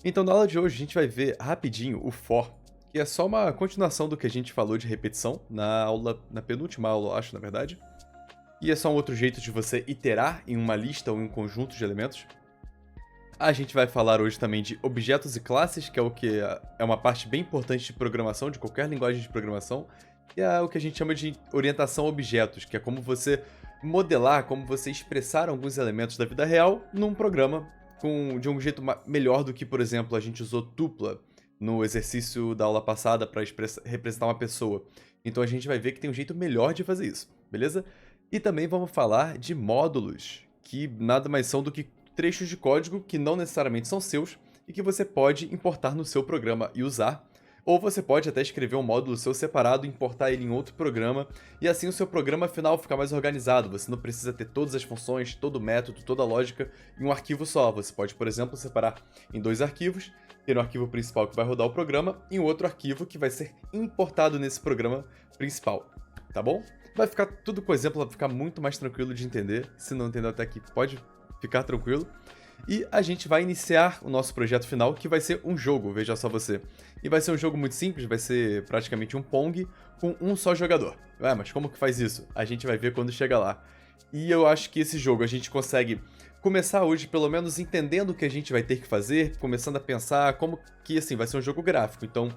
Então, na aula de hoje, a gente vai ver rapidinho o for, que é só uma continuação do que a gente falou de repetição na penúltima aula, eu acho, na verdade. E é só um outro jeito de você iterar em uma lista ou em um conjunto de elementos. A gente vai falar hoje também de objetos e classes, que é o que é uma parte bem importante de programação, de qualquer linguagem de programação. E é o que a gente chama de orientação a objetos, que é como você modelar, como você expressar alguns elementos da vida real num programa de um jeito melhor do que, por exemplo, a gente usou tupla no exercício da aula passada para representar uma pessoa. Então a gente vai ver que tem um jeito melhor de fazer isso, beleza? E também vamos falar de módulos, que nada mais são do que trechos de código que não necessariamente são seus e que você pode importar no seu programa e usar. Ou você pode até escrever um módulo seu separado e importar ele em outro programa, e assim o seu programa final fica mais organizado. Você não precisa ter todas as funções, todo o método, toda a lógica em um arquivo só. Você pode, por exemplo, separar em dois arquivos, ter um arquivo principal que vai rodar o programa e um outro arquivo que vai ser importado nesse programa principal, tá bom? Vai ficar tudo com exemplo, vai ficar muito mais tranquilo de entender. Se não entendeu até aqui, pode ficar tranquilo. E a gente vai iniciar o nosso projeto final, que vai ser um jogo, veja só você. E vai ser um jogo muito simples, vai ser praticamente um Pong com um só jogador. Ué, mas como que faz isso? A gente vai ver quando chegar lá. E eu acho que esse jogo a gente consegue começar hoje, pelo menos entendendo o que a gente vai ter que fazer, começando a pensar como que, assim, vai ser um jogo gráfico. Então,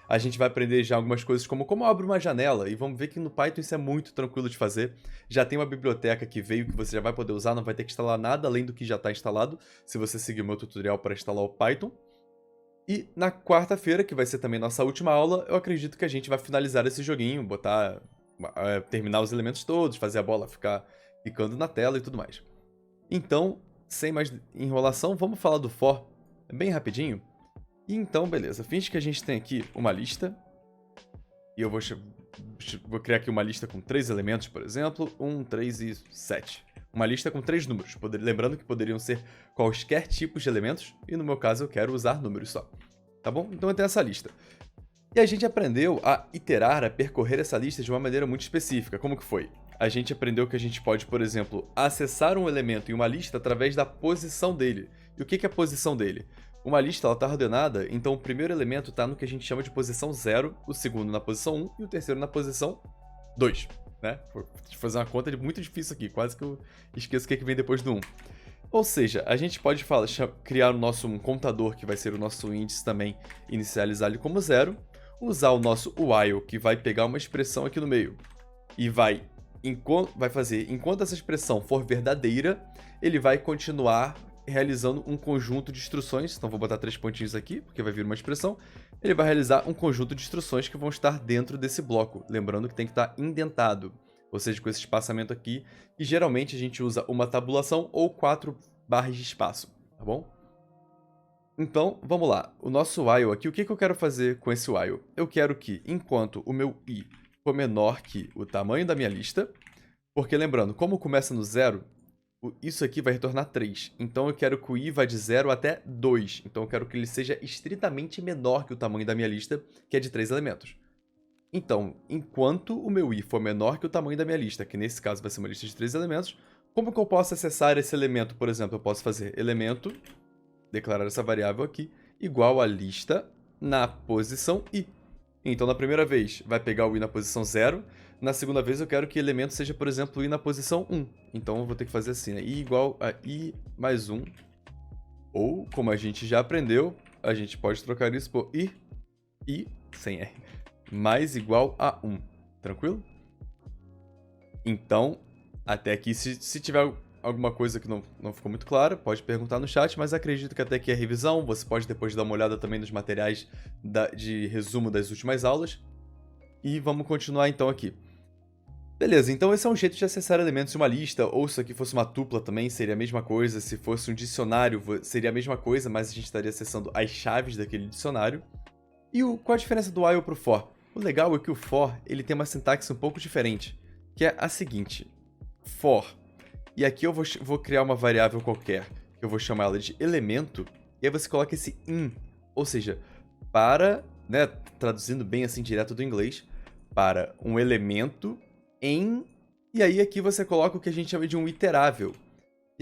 a gente vai aprender já algumas coisas como abrir uma janela, e vamos ver que no Python isso é muito tranquilo de fazer. Já tem uma biblioteca que veio que você já vai poder usar, não vai ter que instalar nada além do que já está instalado, se você seguir o meu tutorial para instalar o Python. E na quarta-feira, que vai ser também nossa última aula, eu acredito que a gente vai finalizar esse joguinho, terminar os elementos todos, fazer a bola ficar ficando na tela e tudo mais. Então, sem mais enrolação, vamos falar do for bem rapidinho. E então, beleza, finge que a gente tem aqui uma lista, e eu vou criar aqui uma lista com 3 elementos, por exemplo, 1, 3 e 7. Uma lista com 3 números, lembrando que poderiam ser quaisquer tipos de elementos, e no meu caso eu quero usar números só. Tá bom? Então eu tenho essa lista. E a gente aprendeu a iterar, a percorrer essa lista de uma maneira muito específica. Como que foi? A gente aprendeu que a gente pode, por exemplo, acessar um elemento em uma lista através da posição dele. E o que é a posição dele? Uma lista está ordenada, então o primeiro elemento está no que a gente chama de posição 0, o segundo na posição 1 e o terceiro na posição 2. Né? Vou fazer uma conta muito difícil aqui, quase que eu esqueço o que vem depois do 1. Ou seja, a gente pode criar um contador, que vai ser o nosso índice também, inicializar ele como 0, usar o nosso while, que vai pegar uma expressão aqui no meio, e vai fazer, enquanto essa expressão for verdadeira, ele vai continuar realizando um conjunto de instruções. Então vou botar 3 pontinhos aqui, porque vai vir uma expressão. Ele vai realizar um conjunto de instruções que vão estar dentro desse bloco. Lembrando que tem que estar indentado, ou seja, com esse espaçamento aqui. E geralmente a gente usa uma tabulação ou 4 barras de espaço, tá bom? Então, vamos lá. O nosso while aqui, o que eu quero fazer com esse while? Eu quero que, enquanto o meu i for menor que o tamanho da minha lista, porque lembrando, como começa no 0, isso aqui vai retornar 3. Então eu quero que o i vá de 0 até 2. Então eu quero que ele seja estritamente menor que o tamanho da minha lista, que é de 3 elementos. Então, enquanto o meu i for menor que o tamanho da minha lista, que nesse caso vai ser uma lista de 3 elementos, como que eu posso acessar esse elemento? Por exemplo, eu posso fazer elemento, declarar essa variável aqui, igual a lista na posição i. Então, na primeira vez, vai pegar o i na posição 0. Na segunda vez, eu quero que o elemento seja, por exemplo, o i na posição 1. Então, eu vou ter que fazer assim, né? I igual a i mais 1. Ou, como a gente já aprendeu, a gente pode trocar isso por i sem r, mais igual a 1. Tranquilo? Então, até aqui, se tiver alguma coisa que não ficou muito clara, pode perguntar no chat, mas acredito que até aqui é revisão. Você pode depois dar uma olhada também nos materiais de resumo das últimas aulas. E vamos continuar então aqui. Beleza, então esse é um jeito de acessar elementos de uma lista, ou se aqui fosse uma tupla também, seria a mesma coisa. Se fosse um dicionário, seria a mesma coisa, mas a gente estaria acessando as chaves daquele dicionário. E qual a diferença do while para o for? O legal é que o for ele tem uma sintaxe um pouco diferente, que é a seguinte: for. E aqui eu vou criar uma variável qualquer, que eu vou chamar ela de elemento, e aí você coloca esse in, ou seja, para, né, traduzindo bem assim direto do inglês, para um elemento em, e aí aqui você coloca o que a gente chama de um iterável.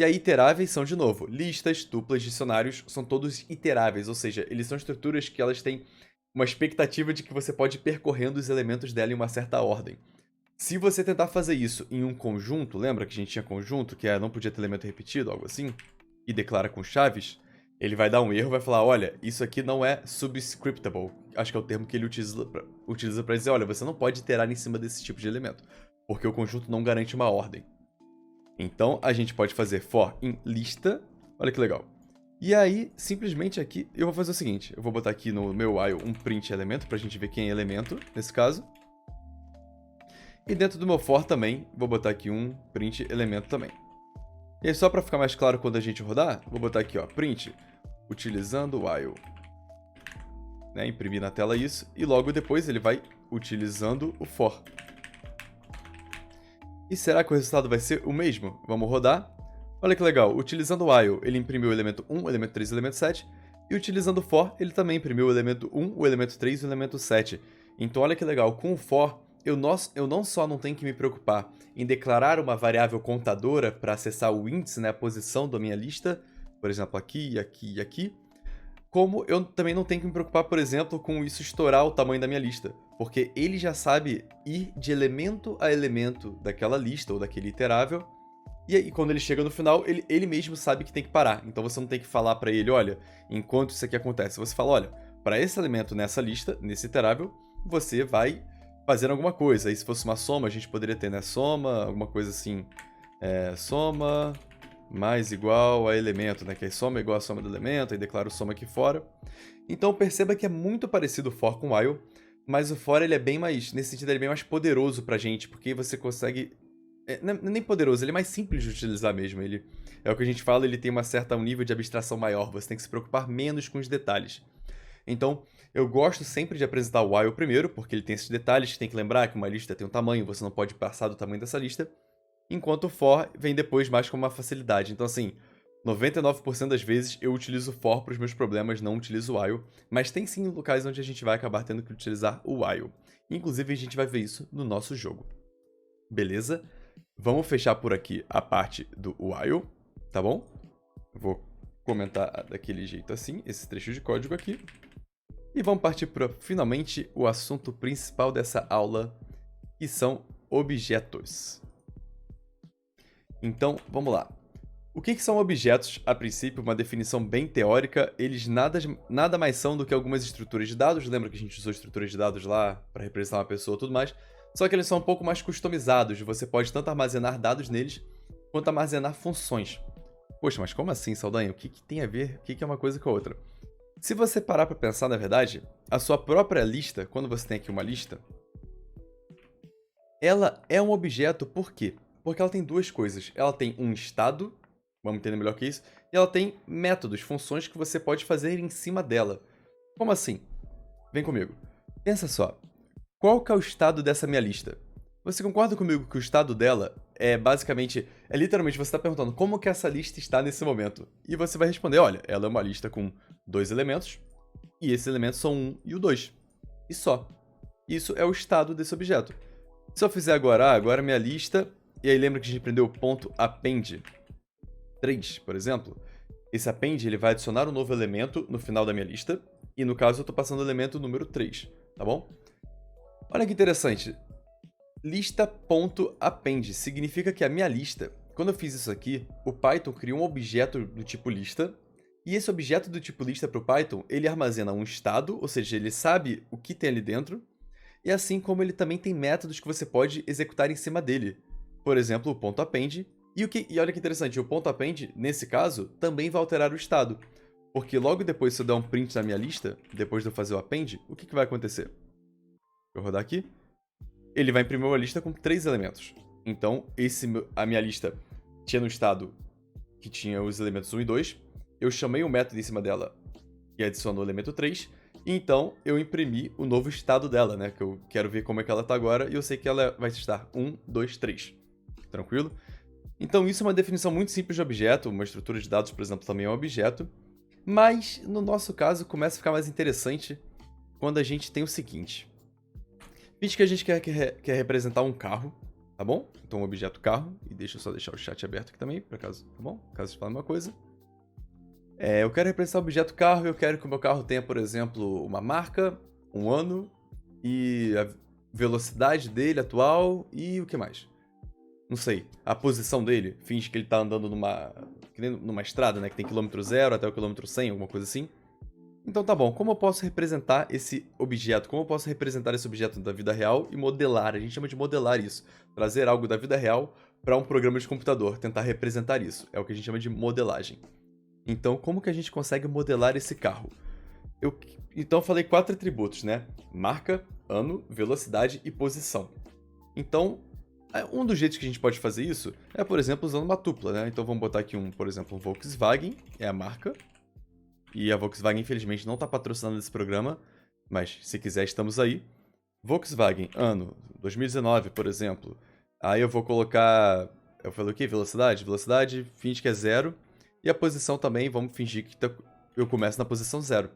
E aí, iteráveis são, de novo, listas, tuplas, dicionários, são todos iteráveis, ou seja, eles são estruturas que elas têm uma expectativa de que você pode ir percorrendo os elementos dela em uma certa ordem. Se você tentar fazer isso em um conjunto, lembra que a gente tinha conjunto, que não podia ter elemento repetido, algo assim, e declara com chaves, ele vai dar um erro, vai falar, olha, isso aqui não é subscriptable. Acho que é o termo que ele utiliza para dizer, olha, você não pode iterar em cima desse tipo de elemento, porque o conjunto não garante uma ordem. Então, a gente pode fazer for em lista, olha que legal. E aí, simplesmente aqui, eu vou fazer o seguinte, eu vou botar aqui no meu while um print elemento, pra gente ver quem é elemento, nesse caso. E dentro do meu for também, vou botar aqui um print elemento também. E aí, só para ficar mais claro quando a gente rodar, vou botar aqui, ó, print, utilizando while. Né, imprimir na tela isso, e logo depois ele vai utilizando o for. E será que o resultado vai ser o mesmo? Vamos rodar. Olha que legal, utilizando o while, ele imprimiu o elemento 1, o elemento 3 e o elemento 7. E utilizando o for, ele também imprimiu o elemento 1, o elemento 3 e o elemento 7. Então olha que legal, com o for, eu não só não tenho que me preocupar em declarar uma variável contadora para acessar o índice, né, a posição da minha lista, por exemplo, aqui, aqui e aqui, como eu também não tenho que me preocupar, por exemplo, com isso estourar o tamanho da minha lista, porque ele já sabe ir de elemento a elemento daquela lista ou daquele iterável, e aí quando ele chega no final, ele mesmo sabe que tem que parar. Então você não tem que falar para ele, olha, enquanto isso aqui acontece, você fala, olha, para esse elemento nessa lista, nesse iterável, você vai fazer alguma coisa. Aí se fosse uma soma, a gente poderia ter, né, soma, alguma coisa assim, soma mais igual a elemento, né, que aí soma é igual a soma do elemento, aí declaro soma aqui fora. Então perceba que é muito parecido o for com o while, mas o for ele é bem mais, nesse sentido ele é bem mais poderoso pra gente, porque você consegue, não é nem poderoso, ele é mais simples de utilizar mesmo, ele é o que a gente fala, ele tem um nível de abstração maior, você tem que se preocupar menos com os detalhes. Então, eu gosto sempre de apresentar o while primeiro, porque ele tem esses detalhes, que tem que lembrar que uma lista tem um tamanho, você não pode passar do tamanho dessa lista, enquanto o for vem depois mais como uma facilidade. Então, assim, 99% das vezes eu utilizo o for para os meus problemas, não utilizo o while, mas tem sim locais onde a gente vai acabar tendo que utilizar o while. Inclusive, a gente vai ver isso no nosso jogo. Beleza? Vamos fechar por aqui a parte do while, tá bom? Vou comentar daquele jeito assim, esse trecho de código aqui. E vamos partir para, finalmente, o assunto principal dessa aula, que são objetos. Então, vamos lá. O que são objetos? A princípio, uma definição bem teórica, eles nada mais são do que algumas estruturas de dados. Lembra que a gente usou estruturas de dados lá para representar uma pessoa e tudo mais? Só que eles são um pouco mais customizados. Você pode tanto armazenar dados neles, quanto armazenar funções. Poxa, mas como assim, Saldanha? O que tem a ver? O que é uma coisa com a outra? Se você parar para pensar, na verdade, a sua própria lista, quando você tem aqui uma lista, ela é um objeto por quê? Porque ela tem duas coisas. Ela tem um estado, vamos entender melhor que isso, e ela tem métodos, funções que você pode fazer em cima dela. Como assim? Vem comigo. Pensa só. Qual que é o estado dessa minha lista? Você concorda comigo que o estado dela é basicamente... literalmente você está perguntando como que essa lista está nesse momento. E você vai responder, olha, ela é uma lista com 2 elementos, e esses elementos são o 1 e o 2. E só. Isso é o estado desse objeto. Se eu fizer agora minha lista, e aí lembra que a gente aprendeu o ponto append 3, por exemplo? Esse append ele vai adicionar um novo elemento no final da minha lista, e no caso eu estou passando o elemento número 3, tá bom? Olha que interessante. Lista.append significa que a minha lista, quando eu fiz isso aqui, o Python criou um objeto do tipo lista, e esse objeto do tipo lista para o Python, ele armazena um estado, ou seja, ele sabe o que tem ali dentro, e assim como ele também tem métodos que você pode executar em cima dele. Por exemplo, o ponto append, e olha que interessante, o ponto append, nesse caso, também vai alterar o estado, porque logo depois se eu der um print na minha lista, depois de eu fazer o append, o que vai acontecer? Vou rodar aqui. Ele vai imprimir uma lista com 3 elementos. Então, a minha lista tinha no estado que tinha os elementos 1 e 2. Eu chamei um método em cima dela que adicionou o elemento 3. E então, eu imprimi o novo estado dela, né? Que eu quero ver como é que ela está agora. E eu sei que ela vai estar 1, 2, 3. Tranquilo? Então, isso é uma definição muito simples de objeto. Uma estrutura de dados, por exemplo, também é um objeto. Mas, no nosso caso, começa a ficar mais interessante quando a gente tem o seguinte. Finge que a gente quer representar um carro, tá bom? Então, o objeto carro, e deixa eu só deixar o chat aberto aqui também, por acaso, tá bom? Caso eu fale uma coisa. Eu quero representar o objeto carro, eu quero que o meu carro tenha, por exemplo, uma marca, um ano, e a velocidade dele atual, e o que mais? Não sei, a posição dele, finge que ele tá andando numa estrada, né, que tem quilômetro 0 até o quilômetro 100, alguma coisa assim. Então tá bom, como eu posso representar esse objeto? Como eu posso representar esse objeto da vida real e modelar? A gente chama de modelar isso. Trazer algo da vida real para um programa de computador, tentar representar isso. É o que a gente chama de modelagem. Então, como que a gente consegue modelar esse carro? Então eu falei 4 atributos, né? Marca, ano, velocidade e posição. Então, um dos jeitos que a gente pode fazer isso é, por exemplo, usando uma tupla, né? Então vamos botar aqui por exemplo, um Volkswagen, é a marca. E a Volkswagen, infelizmente, não está patrocinando esse programa, mas se quiser, estamos aí. Volkswagen, ano 2019, por exemplo. Aí eu vou colocar... Eu falei o quê? Velocidade? Velocidade, finge que é 0. E a posição também, vamos fingir que eu começo na posição 0.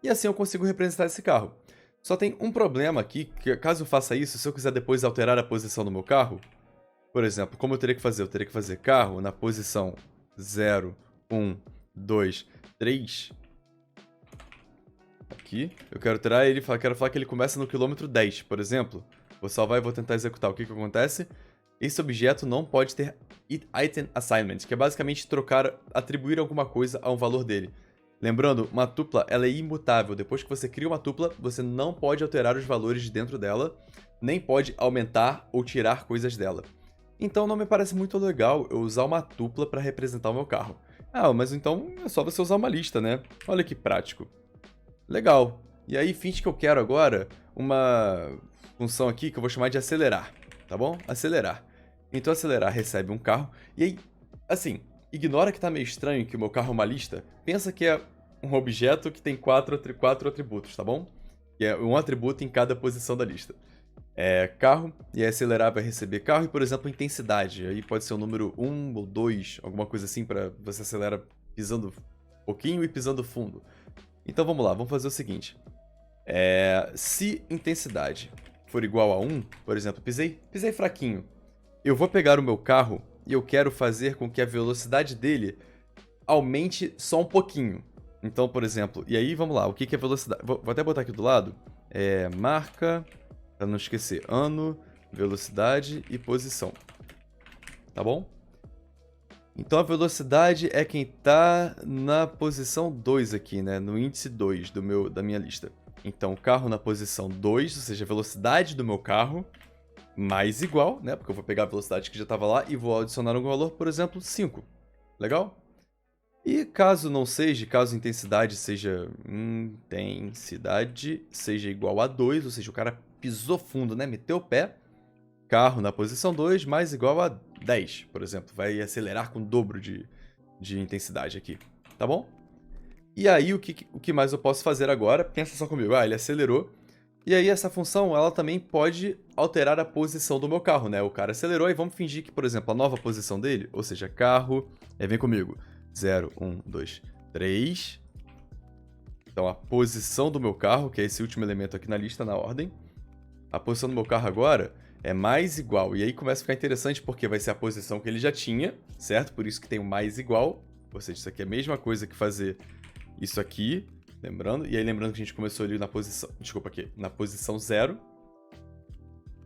E assim eu consigo representar esse carro. Só tem um problema aqui, que caso eu faça isso, se eu quiser depois alterar a posição do meu carro, por exemplo, como eu teria que fazer? Eu teria que fazer carro na posição 0, 1, 2, 3. Aqui. Eu quero tirar ele, quero falar que ele começa no quilômetro 10, por exemplo. Vou salvar e vou tentar executar. O que acontece? Esse objeto não pode ter item assignment, que é basicamente atribuir alguma coisa a um valor dele. Lembrando, uma tupla ela é imutável. Depois que você cria uma tupla, você não pode alterar os valores de dentro dela, nem pode aumentar ou tirar coisas dela. Então não me parece muito legal eu usar uma tupla para representar o meu carro. Ah, mas então é só você usar uma lista, né? Olha que prático. Legal. E aí finge que eu quero agora uma função aqui que eu vou chamar de acelerar, tá bom? Acelerar. Então acelerar recebe um carro, e aí, assim, ignora que tá meio estranho que o meu carro é uma lista, pensa que é um objeto que tem quatro atributos, tá bom? Que é um atributo em cada posição da lista. Carro, e aí acelerar vai receber carro e, por exemplo, intensidade. Aí pode ser o número 1 ou 2, alguma coisa assim, para você acelera pisando pouquinho e pisando fundo. Então vamos lá, vamos fazer o seguinte. Se intensidade for igual a 1, por exemplo, pisei fraquinho, eu vou pegar o meu carro e eu quero fazer com que a velocidade dele aumente só um pouquinho. Então, por exemplo, e aí vamos lá, o que é velocidade? Vou até botar aqui do lado. Marca, para não esquecer, ano, velocidade e posição. Tá bom? Então a velocidade é quem tá na posição 2 aqui, né? No índice 2 da minha lista. Então o carro na posição 2, ou seja, a velocidade do meu carro, mais igual, né? Porque eu vou pegar a velocidade que já estava lá e vou adicionar um valor, por exemplo, 5. Legal? E caso a intensidade seja igual a 2, ou seja, o cara pisou fundo, né? Meteu o pé. Carro na posição 2 mais igual a 10, por exemplo. Vai acelerar com o dobro de intensidade aqui, tá bom? E aí, o que mais eu posso fazer agora? Pensa só comigo. Ele acelerou. E aí, essa função, ela também pode alterar a posição do meu carro, né? O cara acelerou e vamos fingir que, por exemplo, a nova posição dele, ou seja, carro... vem comigo. 0, 1, 2, 3. Então, a posição do meu carro, que é esse último elemento aqui na lista, na ordem. A posição do meu carro agora é mais igual. E aí começa a ficar interessante porque vai ser a posição que ele já tinha, certo? Por isso que tem o mais igual. Ou seja, isso aqui é a mesma coisa que fazer isso aqui, lembrando. E aí lembrando que a gente começou ali na posição... Desculpa aqui. Na posição 0.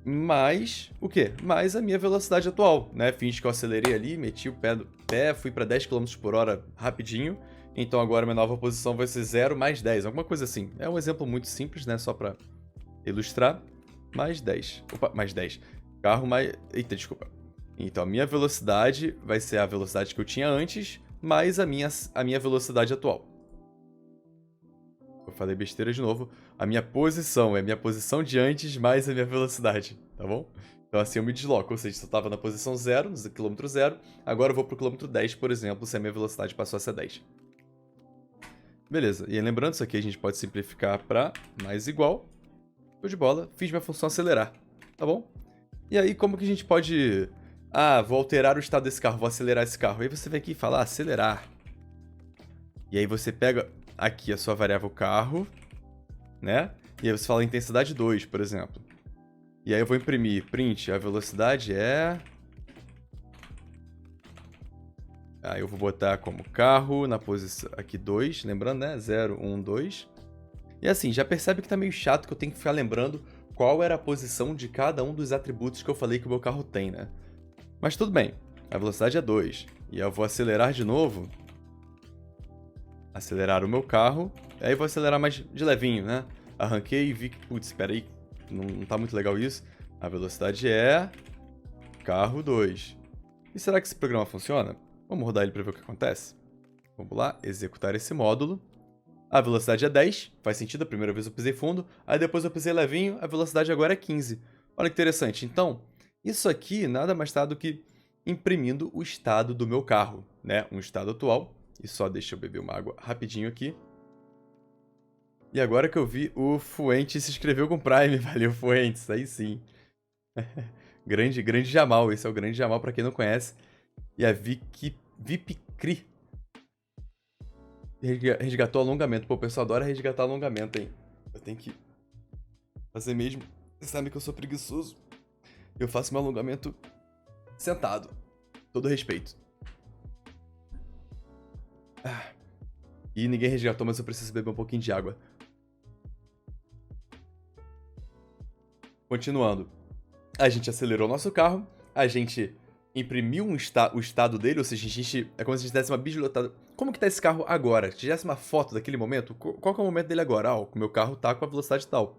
Mais o quê? Mais a minha velocidade atual, né? Finge que eu acelerei ali, meti o pé, fui para 10 km por hora rapidinho. Então agora minha nova posição vai ser 0 mais 10, alguma coisa assim. É um exemplo muito simples, né? Só para ilustrar. Mais 10. Opa, mais 10. Carro mais... Eita, desculpa. Então, a minha velocidade vai ser a velocidade que eu tinha antes, mais a minha velocidade atual. Eu falei besteira de novo. A minha posição é a minha posição de antes, mais a minha velocidade, tá bom? Então, assim eu me desloco. Ou seja, se eu estava na posição 0, no quilômetro 0, agora eu vou para o quilômetro 10, por exemplo, se a minha velocidade passou a ser 10. Beleza. E aí, lembrando, isso aqui a gente pode simplificar para mais igual. Show de bola, fiz minha função acelerar, tá bom? E aí, como que a gente pode... vou alterar o estado desse carro, vou acelerar esse carro. Aí você vem aqui e fala, acelerar. E aí você pega aqui a sua variável carro, né? E aí você fala intensidade 2, por exemplo. E aí eu vou imprimir print, a velocidade é... Aí eu vou botar como carro na posição... Aqui 2, lembrando, né? 0, 1, 2. E assim, já percebe que tá meio chato que eu tenho que ficar lembrando qual era a posição de cada um dos atributos que eu falei que o meu carro tem, né? Mas tudo bem, a velocidade é 2. E eu vou acelerar de novo. Acelerar o meu carro. E aí eu vou acelerar mais de levinho, né? Arranquei e vi que, putz, espera aí, não tá muito legal isso. A velocidade é... carro 2. E será que esse programa funciona? Vamos rodar ele para ver o que acontece. Vamos lá, executar esse módulo. A velocidade é 10, faz sentido, a primeira vez eu pisei fundo, aí depois eu pisei levinho, a velocidade agora é 15. Olha que interessante, então, isso aqui nada mais tá do que imprimindo o estado do meu carro, né? Um estado atual, e só deixa eu beber uma água rapidinho aqui. E agora que eu vi, o Fuentes se inscreveu com Prime, valeu Fuentes, aí sim. grande Jamal, esse é o grande Jamal pra quem não conhece. E a Vipcri resgatou alongamento. Pô, o pessoal adora resgatar alongamento, hein? Eu tenho que fazer mesmo. Vocês sabem que eu sou preguiçoso. Eu faço meu alongamento sentado. Todo respeito. E ninguém resgatou, mas eu preciso beber um pouquinho de água. Continuando. A gente acelerou nosso carro. A gente imprimiu o estado dele, ou seja, é como se a gente desse uma bisbilhotada. Como que tá esse carro agora? Se tivesse uma foto daquele momento, qual que é o momento dele agora? Ah, o meu carro tá com a velocidade tal.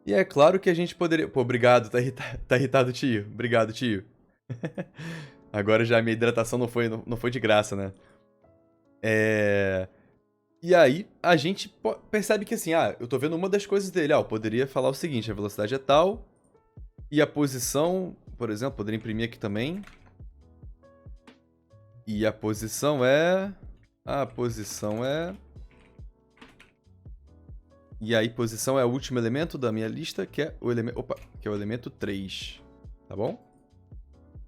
E é claro que a gente poderia... Pô, obrigado, tá irritado, tio. Obrigado, tio. Agora já a minha hidratação não foi de graça, né? E aí, a gente percebe que assim, eu tô vendo uma das coisas dele. Eu poderia falar o seguinte, a velocidade é tal, e a posição, por exemplo, poderia imprimir aqui também. E a posição é... E aí, posição é o último elemento da minha lista, que é o elemento... que é o elemento 3. Tá bom?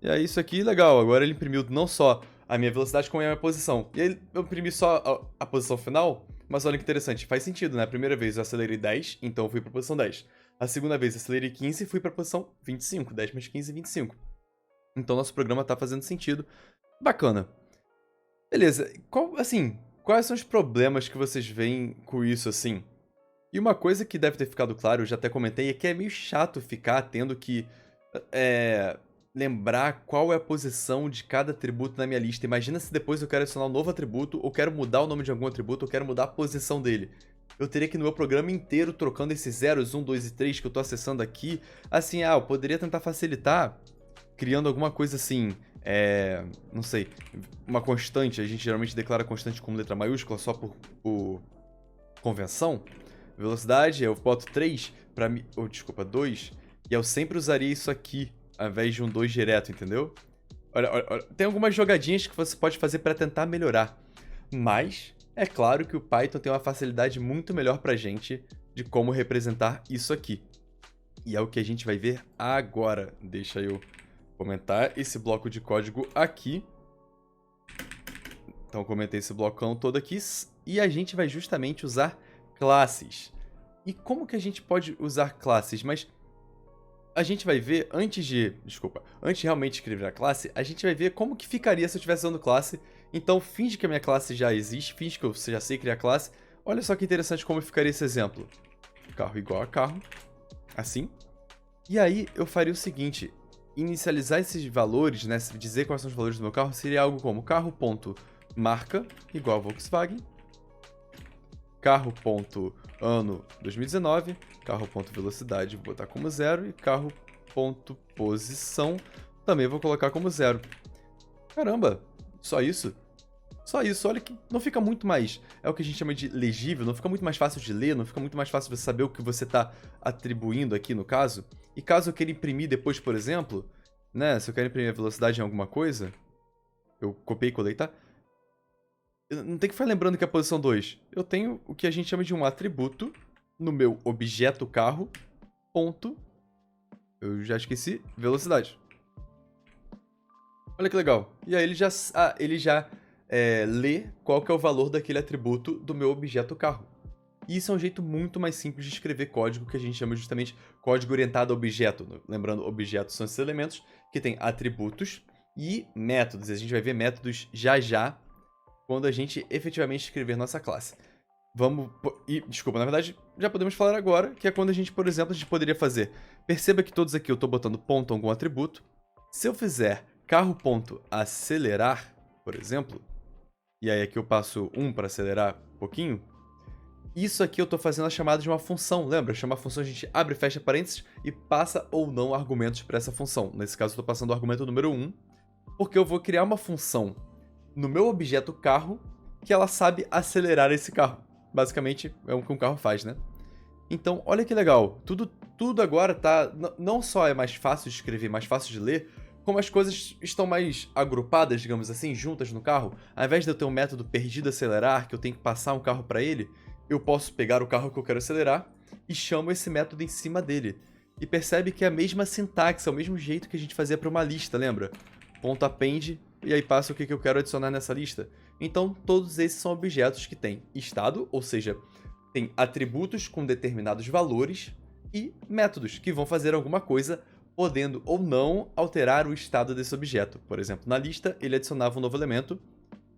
E aí, isso aqui, legal. Agora ele imprimiu não só a minha velocidade, como a minha posição. E aí, eu imprimi só a posição final, mas olha que interessante. Faz sentido, né? A primeira vez eu acelerei 10, então eu fui pra posição 10. A segunda vez eu acelerei 15 e fui pra posição 25. 10 mais 15, 25. Então, nosso programa tá fazendo sentido. Bacana. Beleza. Quais são os problemas que vocês veem com isso, assim? E uma coisa que deve ter ficado claro, eu já até comentei, é que é meio chato ficar tendo que lembrar qual é a posição de cada atributo na minha lista. Imagina se depois eu quero adicionar um novo atributo, ou quero mudar o nome de algum atributo, ou quero mudar a posição dele. Eu teria que ir no meu programa inteiro trocando esses zeros, 1, 2 e 3 que eu tô acessando aqui. Assim, eu poderia tentar facilitar criando alguma coisa assim, não sei, uma constante. A gente geralmente declara constante com letra maiúscula só por convenção. Velocidade, eu boto 3 pra mim. Desculpa, 2. E eu sempre usaria isso aqui, ao invés de um 2 direto, entendeu? Olha, tem algumas jogadinhas que você pode fazer pra tentar melhorar. Mas, é claro que o Python tem uma facilidade muito melhor pra gente de como representar isso aqui. E é o que a gente vai ver agora. Deixa eu comentar esse bloco de código aqui. Então, eu comentei esse blocão todo aqui. E a gente vai justamente usar classes. E como que a gente pode usar classes? Mas a gente vai ver, antes de realmente escrever a classe, a gente vai ver como que ficaria se eu estivesse usando classe. Então, finge que a minha classe já existe, finge que eu já sei criar classe. Olha só que interessante como ficaria esse exemplo. Carro igual a carro, assim. E aí, eu faria o seguinte, inicializar esses valores, né, dizer quais são os valores do meu carro, seria algo como carro.marca igual a Volkswagen, carro.ano 2019, carro.velocidade vou botar como 0 e carro.posição também vou colocar como 0. Caramba, só isso? Só isso, olha que não fica muito mais, é o que a gente chama de legível, não fica muito mais fácil de ler, não fica muito mais fácil de você saber o que você está atribuindo aqui no caso. E caso eu queira imprimir depois, por exemplo, né, se eu quero imprimir a velocidade em alguma coisa, eu copiei e colei, tá? Eu não tem que ficar lembrando que é a posição 2. Eu tenho o que a gente chama de um atributo no meu objeto carro, ponto, eu já esqueci, velocidade. Olha que legal. E aí ele já lê qual que é o valor daquele atributo do meu objeto carro. E isso é um jeito muito mais simples de escrever código, que a gente chama justamente código orientado a objeto. Lembrando, objetos são esses elementos que têm atributos e métodos. A gente vai ver métodos já já, quando a gente efetivamente escrever nossa classe. Desculpa, na verdade, já podemos falar agora, que é quando a gente, por exemplo, a gente poderia fazer. Perceba que todos aqui eu estou botando ponto a algum atributo. Se eu fizer carro.acelerar, por exemplo, e aí aqui eu passo 1 para acelerar um pouquinho, isso aqui eu estou fazendo a chamada de uma função, lembra? Chamar a função a gente abre e fecha parênteses e passa ou não argumentos para essa função. Nesse caso eu estou passando o argumento número 1, porque eu vou criar uma função no meu objeto carro que ela sabe acelerar esse carro. Basicamente, é o que um carro faz, né? Então, olha que legal. Tudo agora tá... Não só é mais fácil de escrever, mais fácil de ler, como as coisas estão mais agrupadas, digamos assim, juntas no carro. Ao invés de eu ter um método perdido acelerar, que eu tenho que passar um carro para ele, eu posso pegar o carro que eu quero acelerar e chamo esse método em cima dele. E percebe que é a mesma sintaxe, é o mesmo jeito que a gente fazia para uma lista, lembra? Ponto append, e aí passa o que eu quero adicionar nessa lista. Então, todos esses são objetos que têm estado, ou seja, tem atributos com determinados valores e métodos que vão fazer alguma coisa, podendo ou não alterar o estado desse objeto. Por exemplo, na lista, ele adicionava um novo elemento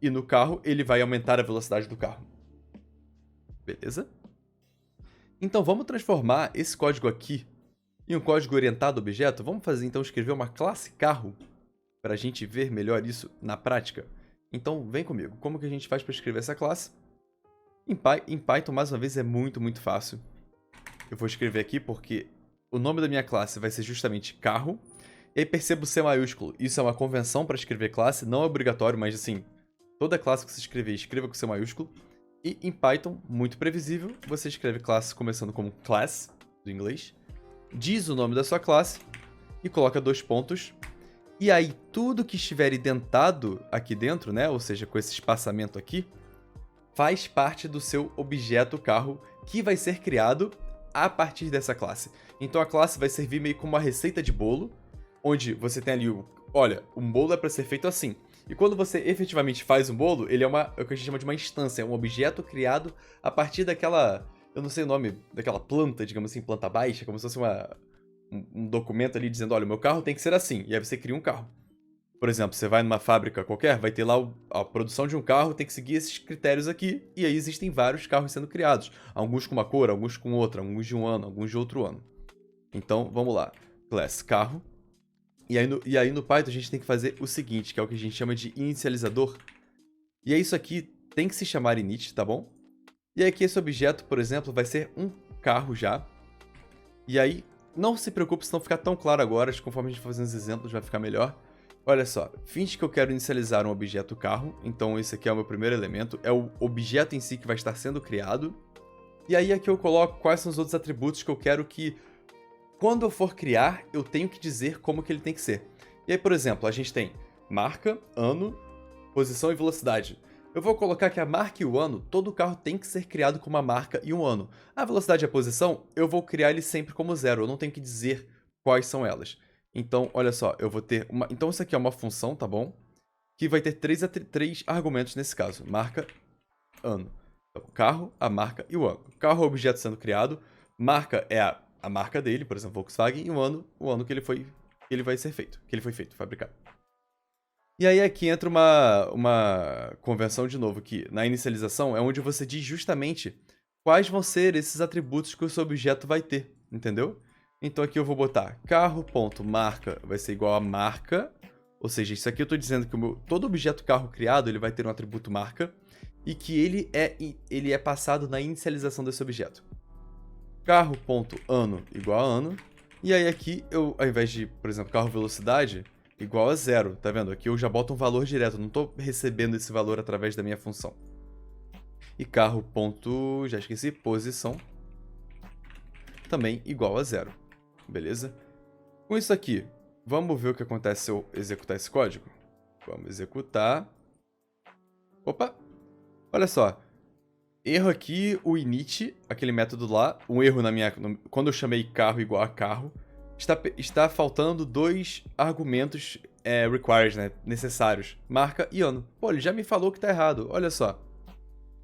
e no carro, ele vai aumentar a velocidade do carro. Beleza? Então, vamos transformar esse código aqui em um código orientado a objeto. Vamos então escrever uma classe carro para a gente ver melhor isso na prática. Então, vem comigo. Como que a gente faz para escrever essa classe? Em Python, mais uma vez, é muito, muito fácil. Eu vou escrever aqui porque o nome da minha classe vai ser justamente carro. E aí perceba o C maiúsculo. Isso é uma convenção para escrever classe, não é obrigatório, mas assim, toda classe que você escrever, escreva com C maiúsculo. E em Python, muito previsível, você escreve classe começando como class, do inglês, diz o nome da sua classe e coloca 2 pontos. E aí, tudo que estiver identado aqui dentro, né, ou seja, com esse espaçamento aqui, faz parte do seu objeto carro que vai ser criado a partir dessa classe. Então a classe vai servir meio como uma receita de bolo, onde você tem ali olha, um bolo é para ser feito assim. E quando você efetivamente faz um bolo, ele é o que a gente chama de uma instância, é um objeto criado a partir daquela, eu não sei o nome, daquela planta, digamos assim, planta baixa, como se fosse um documento ali dizendo, olha, o meu carro tem que ser assim, e aí você cria um carro. Por exemplo, você vai numa fábrica qualquer, vai ter lá a produção de um carro, tem que seguir esses critérios aqui, e aí existem vários carros sendo criados. Alguns com uma cor, alguns com outra, alguns de um ano, alguns de outro ano. Então, vamos lá. Class carro. E aí no Python a gente tem que fazer o seguinte, que é o que a gente chama de inicializador. E é isso aqui, tem que se chamar init, tá bom? E aí aqui esse objeto, por exemplo, vai ser um carro já. E aí, não se preocupe se não ficar tão claro agora, conforme a gente for fazendo os exemplos vai ficar melhor. Olha só, finge que eu quero inicializar um objeto carro, então esse aqui é o meu primeiro elemento, é o objeto em si que vai estar sendo criado. E aí aqui eu coloco quais são os outros atributos que eu quero que, quando eu for criar, eu tenho que dizer como que ele tem que ser. E aí, por exemplo, a gente tem marca, ano, posição e velocidade. Eu vou colocar que a marca e o ano, todo carro tem que ser criado com uma marca e um ano. A velocidade e a posição, eu vou criar ele sempre como 0, eu não tenho que dizer quais são elas. Então, olha só, eu vou ter uma... Então, isso aqui é uma função, tá bom? Que vai ter 3 argumentos nesse caso. Marca, ano. Então, carro, a marca e o ano. Carro é o objeto sendo criado. Marca é a marca dele, por exemplo, Volkswagen. E o ano que ele vai ser feito. Que ele foi feito, fabricado. E aí aqui entra uma convenção de novo, que na inicialização é onde você diz justamente quais vão ser esses atributos que o seu objeto vai ter, entendeu? Então aqui eu vou botar carro.marca vai ser igual a marca, ou seja, isso aqui eu estou dizendo que todo objeto carro criado ele vai ter um atributo marca e que ele é passado na inicialização desse objeto. Carro.ano igual a ano, e aí aqui eu, ao invés de, por exemplo, carro velocidade, igual a 0, tá vendo? Aqui eu já boto um valor direto, não estou recebendo esse valor através da minha função. E carro. Já esqueci, posição, também igual a 0. Beleza? Com isso aqui, vamos ver o que acontece se eu executar esse código? Vamos executar. Opa! Olha só. Erro aqui, o init, aquele método lá, um erro quando eu chamei carro igual a carro, está faltando 2 argumentos required, né, necessários, marca e ano. Pô, ele já me falou que tá errado, olha só.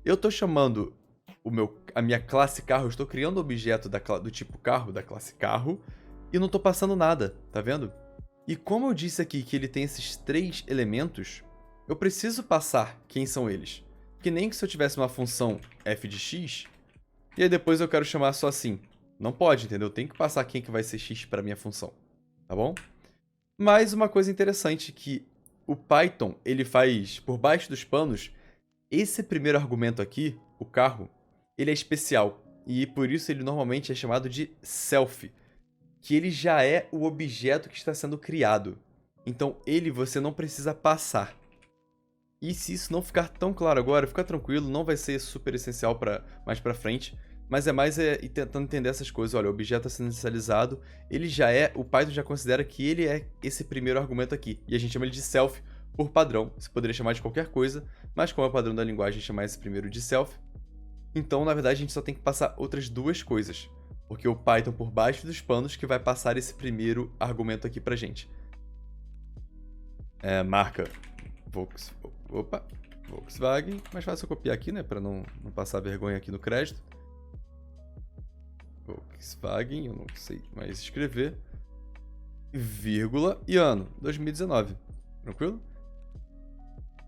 Eu tô chamando a minha classe carro, eu estou criando objeto do tipo carro, da classe carro, e não estou passando nada, tá vendo? E como eu disse aqui que ele tem esses 3 elementos, eu preciso passar quem são eles. Que nem que se eu tivesse uma função f de x, e aí depois eu quero chamar só assim. Não pode, entendeu? Tem que passar quem que vai ser x para minha função, tá bom? Mas uma coisa interessante que o Python, ele faz por baixo dos panos, esse primeiro argumento aqui, o carro, ele é especial. E por isso ele normalmente é chamado de self, que ele já é o objeto que está sendo criado. Então ele você não precisa passar. E se isso não ficar tão claro agora, fica tranquilo, não vai ser super essencial mais pra frente. Mas é mais ir tentando entender essas coisas. Olha, o objeto está sendo inicializado, ele já é, o Python já considera que ele é esse primeiro argumento aqui. E a gente chama ele de self por padrão. Você poderia chamar de qualquer coisa, mas como é o padrão da linguagem, chamar esse primeiro de self. Então, na verdade, a gente só tem que passar outras 2 coisas. Porque o Python, por baixo dos panos, que vai passar esse primeiro argumento aqui pra gente. Marca Volkswagen. Mais fácil eu copiar aqui, né? Pra não passar vergonha aqui no crédito. Volkswagen, eu não sei mais escrever. Vírgula e ano, 2019. Tranquilo?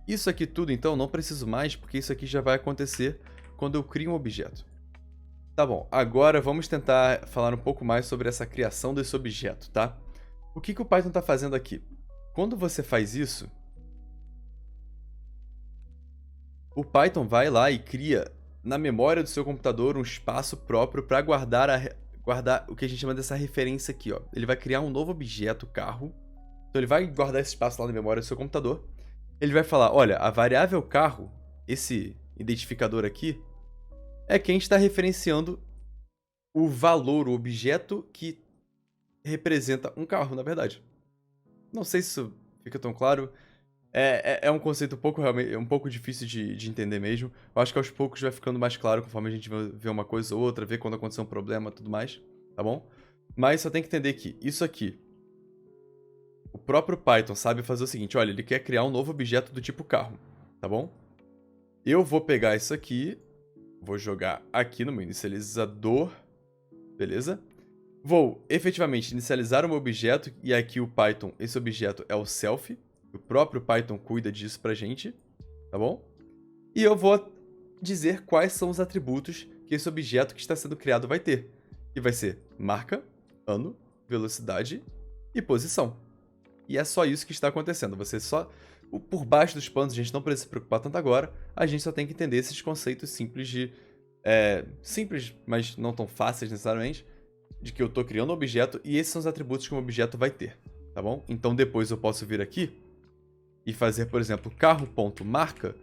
Isso aqui tudo, então, não preciso mais, porque isso aqui já vai acontecer quando eu crio um objeto. Tá bom, agora vamos tentar falar um pouco mais sobre essa criação desse objeto, tá? O que o Python está fazendo aqui? Quando você faz isso, o Python vai lá e cria na memória do seu computador um espaço próprio para guardar o que a gente chama dessa referência aqui, ó. Ele vai criar um novo objeto, carro. Então ele vai guardar esse espaço lá na memória do seu computador. Ele vai falar, olha, a variável carro, esse identificador aqui, é quem está referenciando o valor, o objeto que representa um carro, na verdade. Não sei se isso fica tão claro. É um conceito um pouco difícil de entender mesmo. Eu acho que aos poucos vai ficando mais claro conforme a gente vê uma coisa ou outra, vê quando acontecer um problema e tudo mais, tá bom? Mas só tem que entender que isso aqui, o próprio Python sabe fazer o seguinte, olha, ele quer criar um novo objeto do tipo carro, tá bom? Eu vou pegar isso aqui, vou jogar aqui no meu inicializador, beleza? Vou efetivamente inicializar o meu objeto, e aqui o Python, esse objeto é o self. O próprio Python cuida disso pra gente, tá bom? E eu vou dizer quais são os atributos que esse objeto que está sendo criado vai ter. Que vai ser marca, ano, velocidade e posição. E é só isso que está acontecendo. Você só... Por baixo dos panos, a gente não precisa se preocupar tanto agora. A gente só tem que entender esses conceitos simples simples, mas não tão fáceis necessariamente, de que eu estou criando um objeto e esses são os atributos que um objeto vai ter, tá bom? Então depois eu posso vir aqui e fazer, por exemplo, carro.marca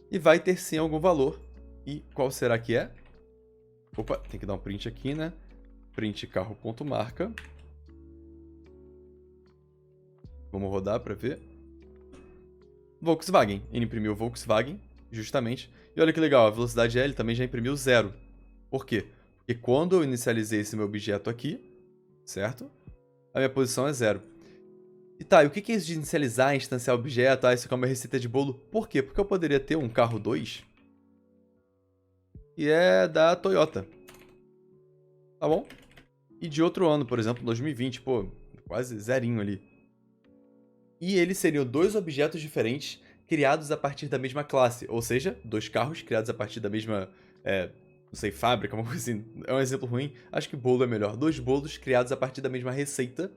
e vai ter sim algum valor. E qual será que é? Opa, tem que dar um print aqui, né? Print carro.marca. Vamos rodar para ver. Volkswagen. Ele imprimiu Volkswagen, justamente. E olha que legal, a velocidade L também já imprimiu 0. Por quê? Porque quando eu inicializei esse meu objeto aqui, certo? A minha posição é 0. E tá, e o que é isso de inicializar, instanciar objeto? Ah, isso aqui é uma receita de bolo. Por quê? Porque eu poderia ter um carro 2 e é da Toyota. Tá bom? E de outro ano, por exemplo, 2020, pô, quase zerinho ali. E eles seriam 2 objetos diferentes criados a partir da mesma classe. Ou seja, 2 carros criados a partir da mesma, não sei, fábrica, uma coisa assim. É um exemplo ruim. Acho que bolo é melhor. 2 bolos criados a partir da mesma receita,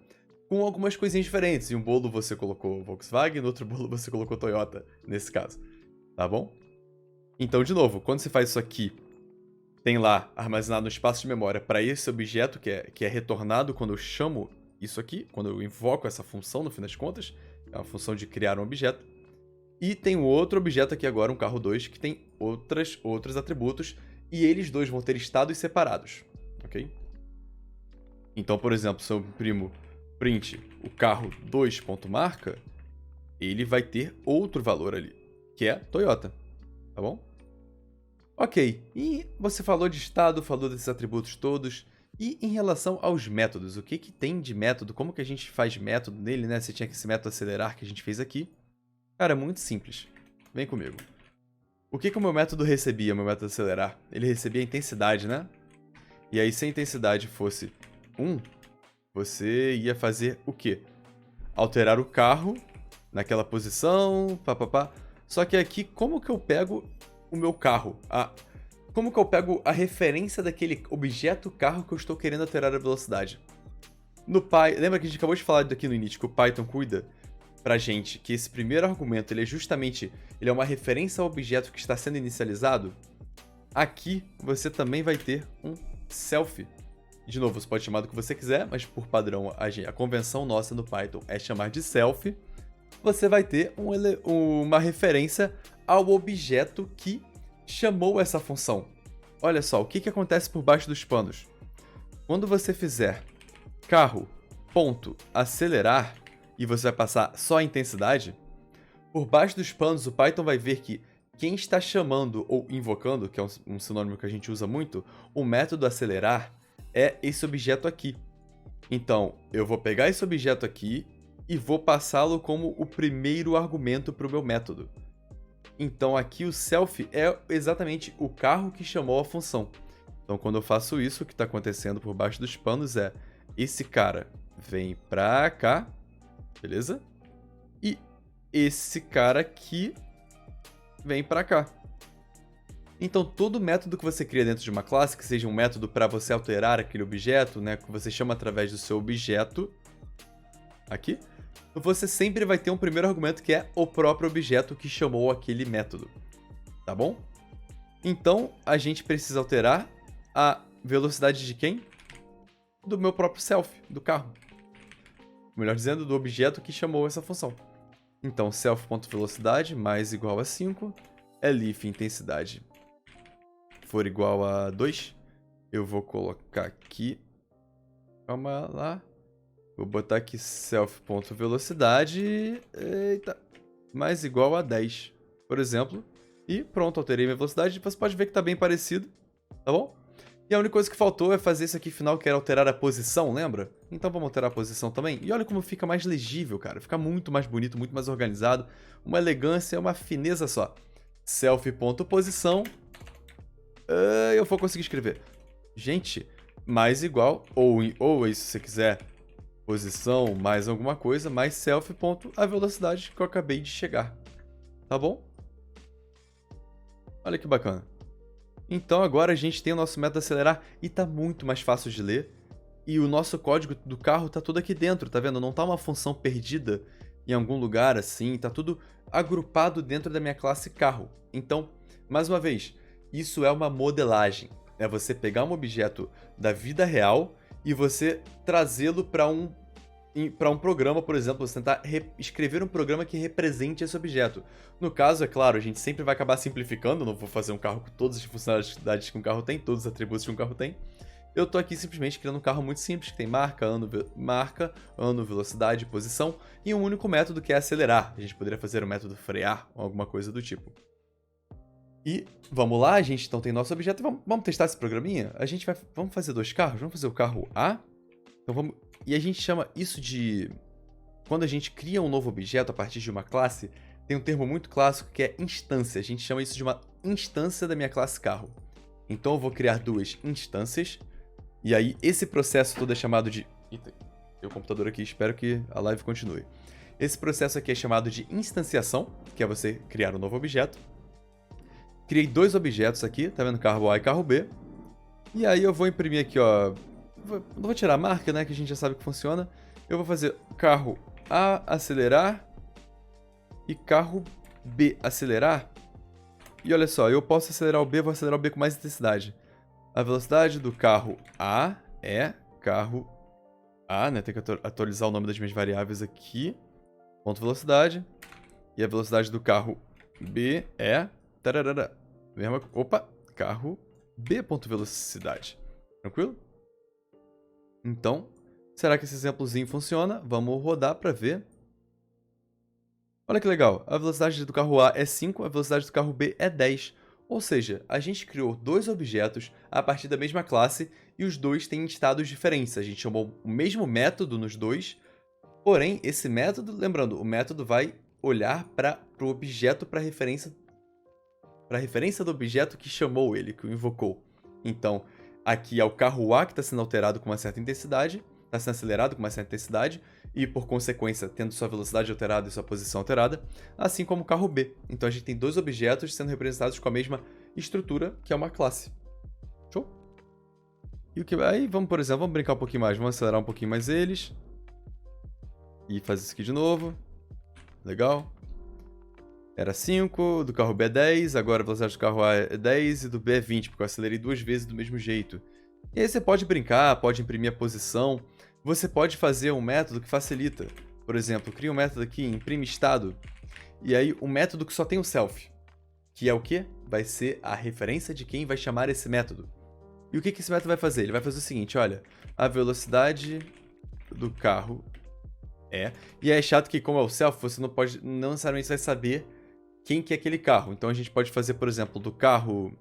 com algumas coisinhas diferentes. Em um bolo você colocou Volkswagen, no outro bolo você colocou Toyota, nesse caso. Tá bom? Então, de novo, quando você faz isso aqui, tem lá armazenado no espaço de memória para esse objeto que é retornado quando eu chamo isso aqui, quando eu invoco essa função, no fim das contas. É uma função de criar um objeto. E tem um outro objeto aqui agora, um carro 2, que tem outros atributos, e eles dois vão ter estados separados, ok? Então, por exemplo, se eu imprimo print o carro 2.marca, ele vai ter outro valor ali, que é Toyota, tá bom? Ok, e você falou de estado, falou desses atributos todos, e em relação aos métodos, o que tem de método, como que a gente faz método nele, né? Você tinha esse método acelerar que a gente fez aqui. Cara, é muito simples. Vem comigo. O que que o meu método recebia, o meu método acelerar? Ele recebia a intensidade, né? E aí, se a intensidade fosse 1, você ia fazer o quê? Alterar o carro naquela posição, papapá. Só que aqui, como que eu pego o meu carro? Como que eu pego a referência daquele objeto carro que eu estou querendo alterar a velocidade? No Python, lembra que a gente acabou de falar daqui no início, que o Python cuida pra gente que esse primeiro argumento, ele é justamente, ele é uma referência ao objeto que está sendo inicializado? Aqui, você também vai ter um self. De novo, você pode chamar do que você quiser, mas por padrão, a convenção nossa no Python é chamar de self. Você vai ter uma referência ao objeto que chamou essa função. Olha só, o que acontece por baixo dos panos? Quando você fizer carro.acelerar e você vai passar só a intensidade, por baixo dos panos o Python vai ver que quem está chamando ou invocando, que é um sinônimo que a gente usa muito, o método acelerar é esse objeto aqui. Então, eu vou pegar esse objeto aqui e vou passá-lo como o primeiro argumento para o meu método. Então, aqui o self é exatamente o carro que chamou a função. Então, quando eu faço isso, o que está acontecendo por baixo dos panos é esse cara vem pra cá, beleza? E esse cara aqui vem pra cá. Então, todo método que você cria dentro de uma classe, que seja um método para você alterar aquele objeto, né, que você chama através do seu objeto, aqui, você sempre vai ter um primeiro argumento que é o próprio objeto que chamou aquele método, tá bom? Então, a gente precisa alterar a velocidade de quem? Do meu próprio self, do carro. Melhor dizendo, do objeto que chamou essa função. Então, self.velocidade mais igual a 5, elif intensidade for igual a 2, eu vou colocar aqui, calma lá, vou botar aqui self.velocidade, eita, mais igual a 10, por exemplo, e pronto, alterei minha velocidade, você pode ver que está bem parecido, tá bom? E a única coisa que faltou é fazer isso aqui final, que era alterar a posição, lembra? Então vamos alterar a posição também. E olha como fica mais legível, cara. Fica muito mais bonito, muito mais organizado. Uma elegância, uma fineza só. Self.posição. Eu vou conseguir escrever. Gente, mais igual, ou se você quiser, posição mais alguma coisa, mais self. A velocidade que eu acabei de chegar. Tá bom? Olha que bacana. Então agora a gente tem o nosso método acelerar e tá muito mais fácil de ler. E o nosso código do carro tá tudo aqui dentro, tá vendo? Não tá uma função perdida em algum lugar assim, tá tudo agrupado dentro da minha classe carro. Então, mais uma vez, isso é uma modelagem. É você pegar um objeto da vida real e você trazê-lo para um programa, por exemplo, você tentar escrever um programa que represente esse objeto. No caso, é claro, a gente sempre vai acabar simplificando, não vou fazer um carro com todas as funcionalidades que um carro tem, todos os atributos que um carro tem. Eu tô aqui simplesmente criando um carro muito simples, que tem marca, ano, velocidade, posição, e um único método que é acelerar. A gente poderia fazer o método frear, ou alguma coisa do tipo. E vamos lá, a gente então tem nosso objeto, vamos testar esse programinha? Vamos fazer dois carros? Vamos fazer o carro A? Então e a gente chama isso de... Quando a gente cria um novo objeto a partir de uma classe, tem um termo muito clássico que é instância. A gente chama isso de uma instância da minha classe carro. Então eu vou criar duas instâncias. E aí esse processo todo é chamado de... Eita, tem o computador aqui, espero que a live continue. Esse processo aqui é chamado de instanciação, que é você criar um novo objeto. Criei dois objetos aqui, tá vendo? Carro A e carro B. E aí eu vou imprimir aqui, ó... Não vou tirar a marca, né, que a gente já sabe que funciona. Eu vou fazer carro A acelerar e carro B acelerar. E olha só, eu posso acelerar o B, vou acelerar o B com mais intensidade. A velocidade do carro A é carro A, né, tem que atualizar o nome das minhas variáveis aqui. Ponto velocidade. E a velocidade do carro B é... Tararara, opa, carro B ponto velocidade. Tranquilo? Então, será que esse exemplozinho funciona? Vamos rodar para ver. Olha que legal, a velocidade do carro A é 5, a velocidade do carro B é 10. Ou seja, a gente criou dois objetos a partir da mesma classe e os dois têm estados diferentes. A gente chamou o mesmo método nos dois, porém, esse método, lembrando, o método vai olhar para o objeto para referência para a referência do objeto que chamou ele, que o invocou. Então, aqui é o carro A que está sendo alterado com uma certa intensidade, está sendo acelerado com uma certa intensidade, e por consequência, tendo sua velocidade alterada e sua posição alterada, assim como o carro B. Então a gente tem dois objetos sendo representados com a mesma estrutura, que é uma classe. Show? E o que aí, vamos, por exemplo, vamos brincar um pouquinho mais, vamos acelerar um pouquinho mais eles. E fazer isso aqui de novo. Legal. Era 5, do carro B é 10, agora a velocidade do carro A é 10 e do B é 20, porque eu acelerei duas vezes do mesmo jeito. E aí você pode brincar, pode imprimir a posição. Você pode fazer um método que facilita. Por exemplo, cria um método aqui, imprime estado. E aí um método que só tem o self. Que é o quê? Vai ser a referência de quem vai chamar esse método. E o que esse método vai fazer? Ele vai fazer o seguinte, olha, a velocidade do carro é... E é chato que, como é o self, você não necessariamente vai saber quem que é aquele carro. Então a gente pode fazer, por exemplo, do carro...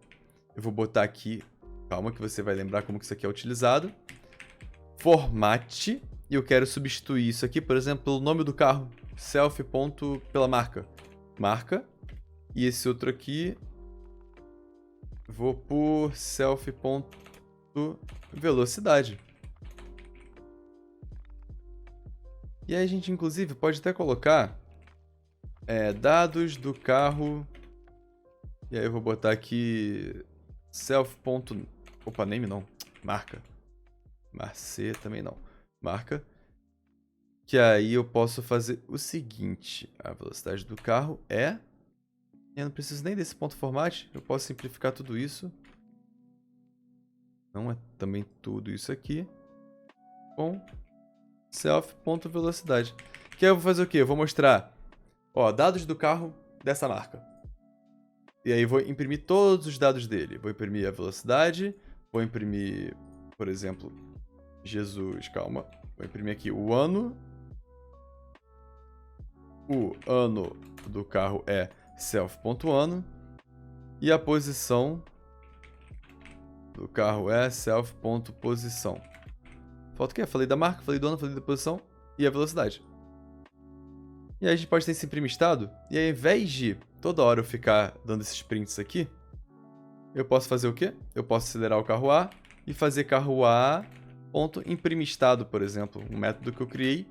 Eu vou botar aqui... Calma que você vai lembrar como que isso aqui é utilizado. Formate. E eu quero substituir isso aqui, por exemplo, pelo nome do carro. Self. Pela marca. Marca. E esse outro aqui... Vou por self. Velocidade. E aí a gente, inclusive, pode até colocar... dados do carro... E aí eu vou botar aqui... Self. Opa, name não. Marca. Marce também não. Marca. Que aí eu posso fazer o seguinte. A velocidade do carro é... Eu não preciso nem desse ponto format. Eu posso simplificar tudo isso. Não é também tudo isso aqui. Com self.velocidade. Que aí eu vou fazer o quê? Eu vou mostrar... Ó, dados do carro dessa marca. E aí vou imprimir todos os dados dele. Vou imprimir a velocidade. Vou imprimir, por exemplo, Jesus, calma. Vou imprimir aqui o ano. O ano do carro é self.ano. E a posição do carro é self.posição. Falta o quê? Falei da marca, falei do ano, falei da posição e a velocidade. E aí a gente pode ter esse imprime estado. E aí, ao invés de toda hora eu ficar dando esses prints aqui, eu posso fazer o quê? Eu posso acelerar o carro A e fazer carro A ponto imprime estado, por exemplo, um método que eu criei.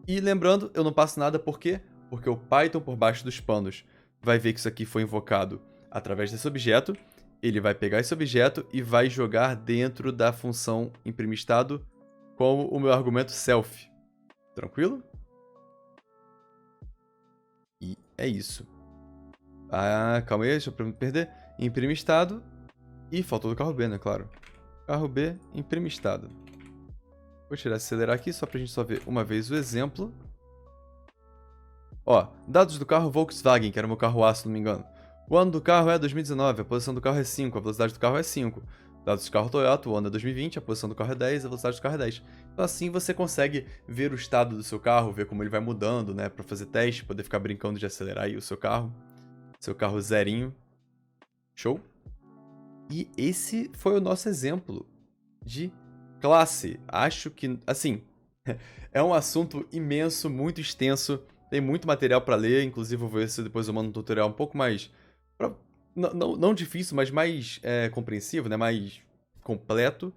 E lembrando, eu não passo nada, por quê? Porque o Python, por baixo dos panos, vai ver que isso aqui foi invocado através desse objeto. Ele vai pegar esse objeto e vai jogar dentro da função imprime estado como o meu argumento self. Tranquilo? E é isso. Ah, calma aí, deixa eu não perder. Imprime estado. E faltou do carro B, né? Claro. Carro B, imprime estado. Vou tirar acelerar aqui só pra gente só ver uma vez o exemplo. Ó, dados do carro Volkswagen, que era o meu carro A, se não me engano. O ano do carro é 2019, a posição do carro é 5, a velocidade do carro é 5. Dados do carro Toyota, o ano é 2020, a posição do carro é 10, a velocidade do carro é 10. Então assim você consegue ver o estado do seu carro, ver como ele vai mudando, né? Pra fazer teste, poder ficar brincando de acelerar aí o seu carro. Seu carro zerinho. Show? E esse foi o nosso exemplo de classe. Acho que, assim, é um assunto imenso, muito extenso. Tem muito material para ler, inclusive eu vou ver se depois eu mando um tutorial um pouco mais... Não difícil, mas mais compreensivo, né? Mais completo,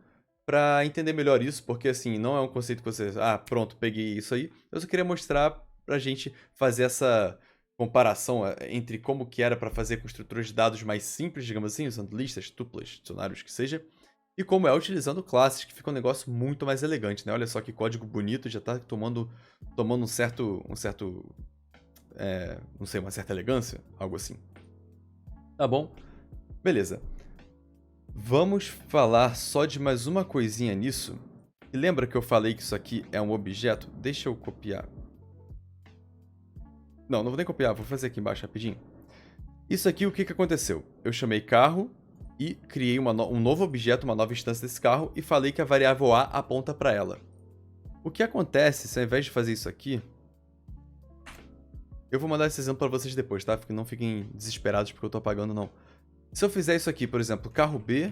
para entender melhor isso, porque assim, não é um conceito que você... Ah, pronto, peguei isso aí. Eu só queria mostrar pra gente fazer essa comparação entre como que era para fazer com estruturas de dados mais simples, digamos assim, usando listas, tuplas, dicionários, que seja, e como é utilizando classes, que fica um negócio muito mais elegante, né? Olha só que código bonito, já tá tomando um certo não sei, uma certa elegância, algo assim. Tá bom? Beleza. Vamos falar só de mais uma coisinha nisso. E lembra que eu falei que isso aqui é um objeto? Deixa eu copiar. Não vou nem copiar, vou fazer aqui embaixo rapidinho. Isso aqui, o que aconteceu? Eu chamei carro e criei um novo objeto, uma nova instância desse carro e falei que a variável A aponta para ela. O que acontece se ao invés de fazer isso aqui... Eu vou mandar esse exemplo para vocês depois, tá? Não fiquem desesperados porque eu tô apagando, não. Se eu fizer isso aqui, por exemplo, carro B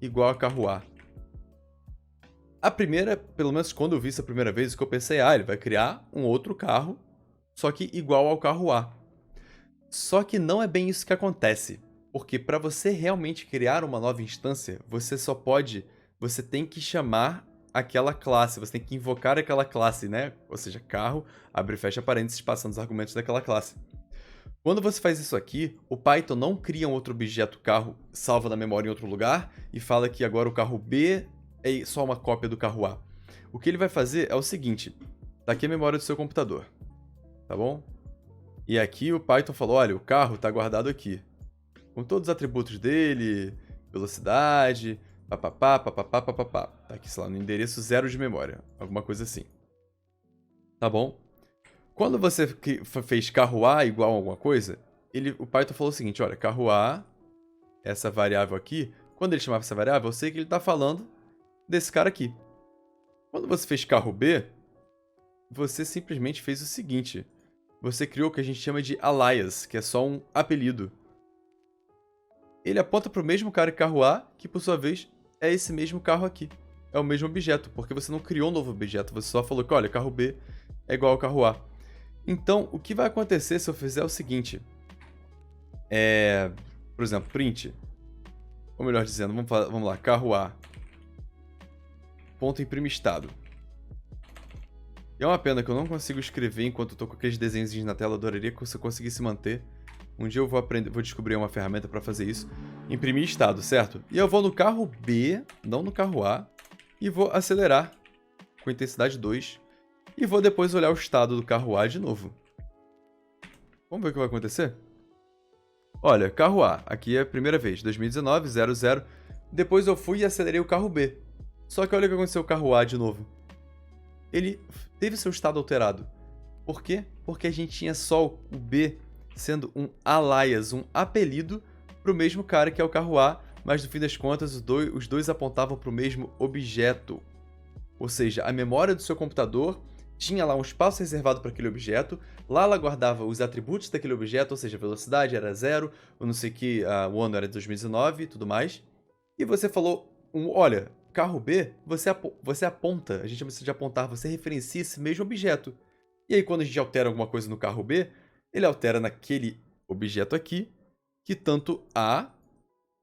igual a carro A. A primeira, pelo menos quando eu vi isso a primeira vez, o que eu pensei, ele vai criar um outro carro, só que igual ao carro A. Só que não é bem isso que acontece. Porque para você realmente criar uma nova instância, você tem que chamar aquela classe, você tem que invocar aquela classe, né? Ou seja, carro, abre e fecha parênteses, passando os argumentos daquela classe. Quando você faz isso aqui, o Python não cria um outro objeto carro salvo na memória em outro lugar e fala que agora o carro B é só uma cópia do carro A. O que ele vai fazer é o seguinte, tá aqui a memória do seu computador, tá bom? E aqui o Python falou, olha, o carro está guardado aqui, com todos os atributos dele, velocidade, papapá, papapá, papapá. Tá aqui, sei lá, no endereço 0 de memória, alguma coisa assim. Tá bom? Quando você fez carro A igual a alguma coisa, o Python falou o seguinte, olha, carro A, essa variável aqui, quando ele chamava essa variável, eu sei que ele está falando desse cara aqui. Quando você fez carro B, você simplesmente fez o seguinte, você criou o que a gente chama de alias, que é só um apelido. Ele aponta para o mesmo cara que carro A, que por sua vez é esse mesmo carro aqui. É o mesmo objeto, porque você não criou um novo objeto, você só falou que, olha, carro B é igual ao carro A. Então, o que vai acontecer se eu fizer o seguinte? Por exemplo, print. Ou melhor dizendo, vamos lá, carro A. Ponto imprime estado. E é uma pena que eu não consigo escrever enquanto eu tô com aqueles desenhos na tela. Eu adoraria que você conseguisse manter. Um dia eu vou descobrir uma ferramenta para fazer isso. Imprimir estado, certo? E eu vou no carro B, não no carro A, e vou acelerar com intensidade 2. E vou depois olhar o estado do carro A de novo. Vamos ver o que vai acontecer? Olha, carro A, aqui é a primeira vez, 2019, 00. Depois eu fui e acelerei o carro B. Só que olha o que aconteceu com o carro A de novo. Ele teve seu estado alterado. Por quê? Porque a gente tinha só o B sendo um alias, um apelido para o mesmo cara que é o carro A, mas no fim das contas os dois apontavam para o mesmo objeto. Ou seja, a memória do seu computador tinha lá um espaço reservado para aquele objeto, lá ela guardava os atributos daquele objeto, ou seja, a velocidade era 0, o não sei que, o ano era de 2019 e tudo mais. E você falou, olha, carro B, você aponta, a gente chama isso de apontar, você referencia esse mesmo objeto. E aí quando a gente altera alguma coisa no carro B, ele altera naquele objeto aqui, que tanto A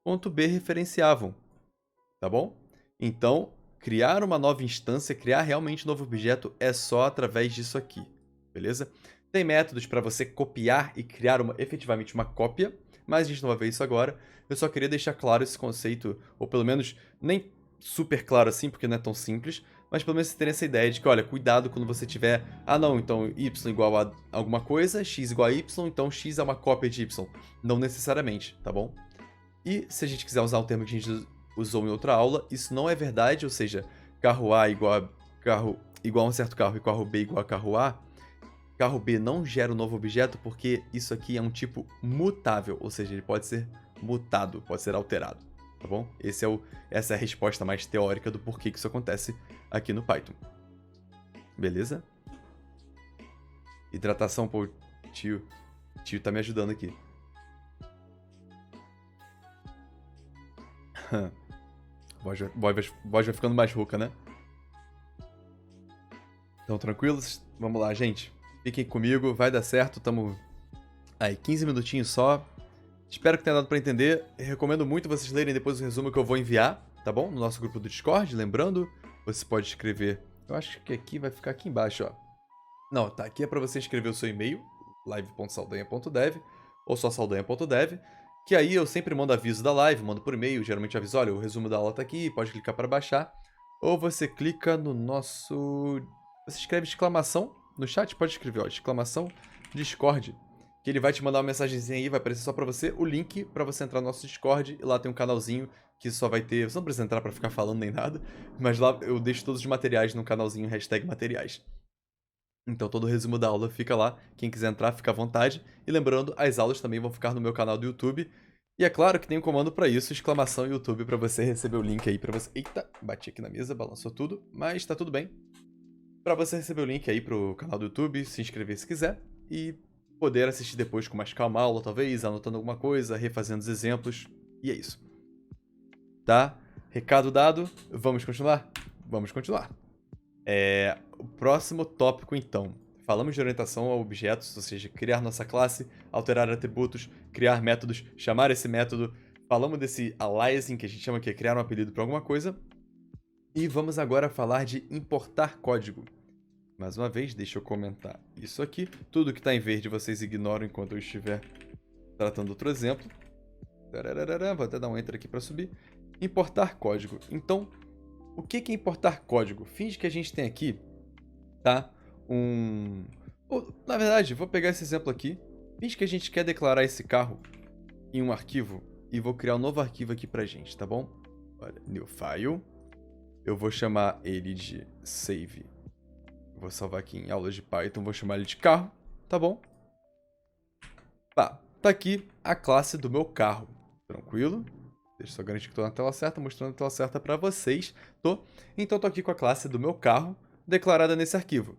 quanto B referenciavam, tá bom? Então, criar uma nova instância, criar realmente um novo objeto é só através disso aqui, beleza? Tem métodos para você copiar e criar efetivamente uma cópia, mas a gente não vai ver isso agora. Eu só queria deixar claro esse conceito, ou pelo menos nem super claro assim, porque não é tão simples, mas pelo menos você ter essa ideia de que, olha, cuidado quando você tiver, não, então y igual a alguma coisa, x igual a y, então x é uma cópia de y. Não necessariamente, tá bom? E se a gente quiser usar um termo que a gente usou em outra aula, isso não é verdade, ou seja, carro A igual a um certo carro e carro B igual a carro B não gera um novo objeto porque isso aqui é um tipo mutável, ou seja, ele pode ser mutado, pode ser alterado, tá bom? Essa é a resposta mais teórica do porquê que isso acontece aqui no Python. Beleza? Hidratação, pô, tio tá me ajudando aqui. Voz vai ficando mais rouca, né? Então, tranquilos? Vamos lá, gente. Fiquem comigo, vai dar certo. Tamo aí, 15 minutinhos só. Espero que tenha dado pra entender. Eu recomendo muito vocês lerem depois o resumo que eu vou enviar, tá bom? No nosso grupo do Discord, lembrando, você pode escrever... Eu acho que aqui vai ficar aqui embaixo, ó. Não, tá, aqui é pra você escrever o seu e-mail, live.saldanha.dev, ou só saldanha.dev, que aí eu sempre mando aviso da live, mando por e-mail, geralmente aviso, olha, o resumo da aula tá aqui, pode clicar para baixar, ou você clica no nosso... Você escreve exclamação no chat, pode escrever, ó, exclamação Discord, que ele vai te mandar uma mensagenzinha aí, vai aparecer só pra você o link pra você entrar no nosso Discord, e lá tem um canalzinho que só vai ter... Você não precisa entrar pra ficar falando nem nada, mas lá eu deixo todos os materiais no canalzinho #materiais. Então todo o resumo da aula fica lá, quem quiser entrar fica à vontade. E lembrando, as aulas também vão ficar no meu canal do YouTube. E é claro que tem um comando pra isso, exclamação YouTube, pra você receber o link aí pra você... Eita, bati aqui na mesa, balançou tudo, mas tá tudo bem. Pra você receber o link aí pro canal do YouTube, se inscrever se quiser, e poder assistir depois com mais calma a aula, talvez, anotando alguma coisa, refazendo os exemplos, e é isso. Tá? Recado dado, vamos continuar? Vamos continuar. O próximo tópico, então, falamos de orientação a objetos, ou seja, criar nossa classe, alterar atributos, criar métodos, chamar esse método. Falamos desse aliasing, que a gente chama que é criar um apelido para alguma coisa. E vamos agora falar de importar código. Mais uma vez, deixa eu comentar isso aqui. Tudo que está em verde vocês ignoram enquanto eu estiver tratando outro exemplo. Vou até dar um enter aqui para subir. Importar código. Então, o que é importar código? Finge que a gente tem aqui, tá? Na verdade, vou pegar esse exemplo aqui. Finge que a gente quer declarar esse carro em um arquivo e vou criar um novo arquivo aqui pra gente, tá bom? Olha, new file. Eu vou chamar ele de save. Vou salvar aqui em aulas de Python, vou chamar ele de carro, tá bom? Tá aqui a classe do meu carro. Tranquilo? Deixa eu só garantir que estou na tela certa, mostrando a tela certa para vocês. Então estou aqui com a classe do meu carro declarada nesse arquivo.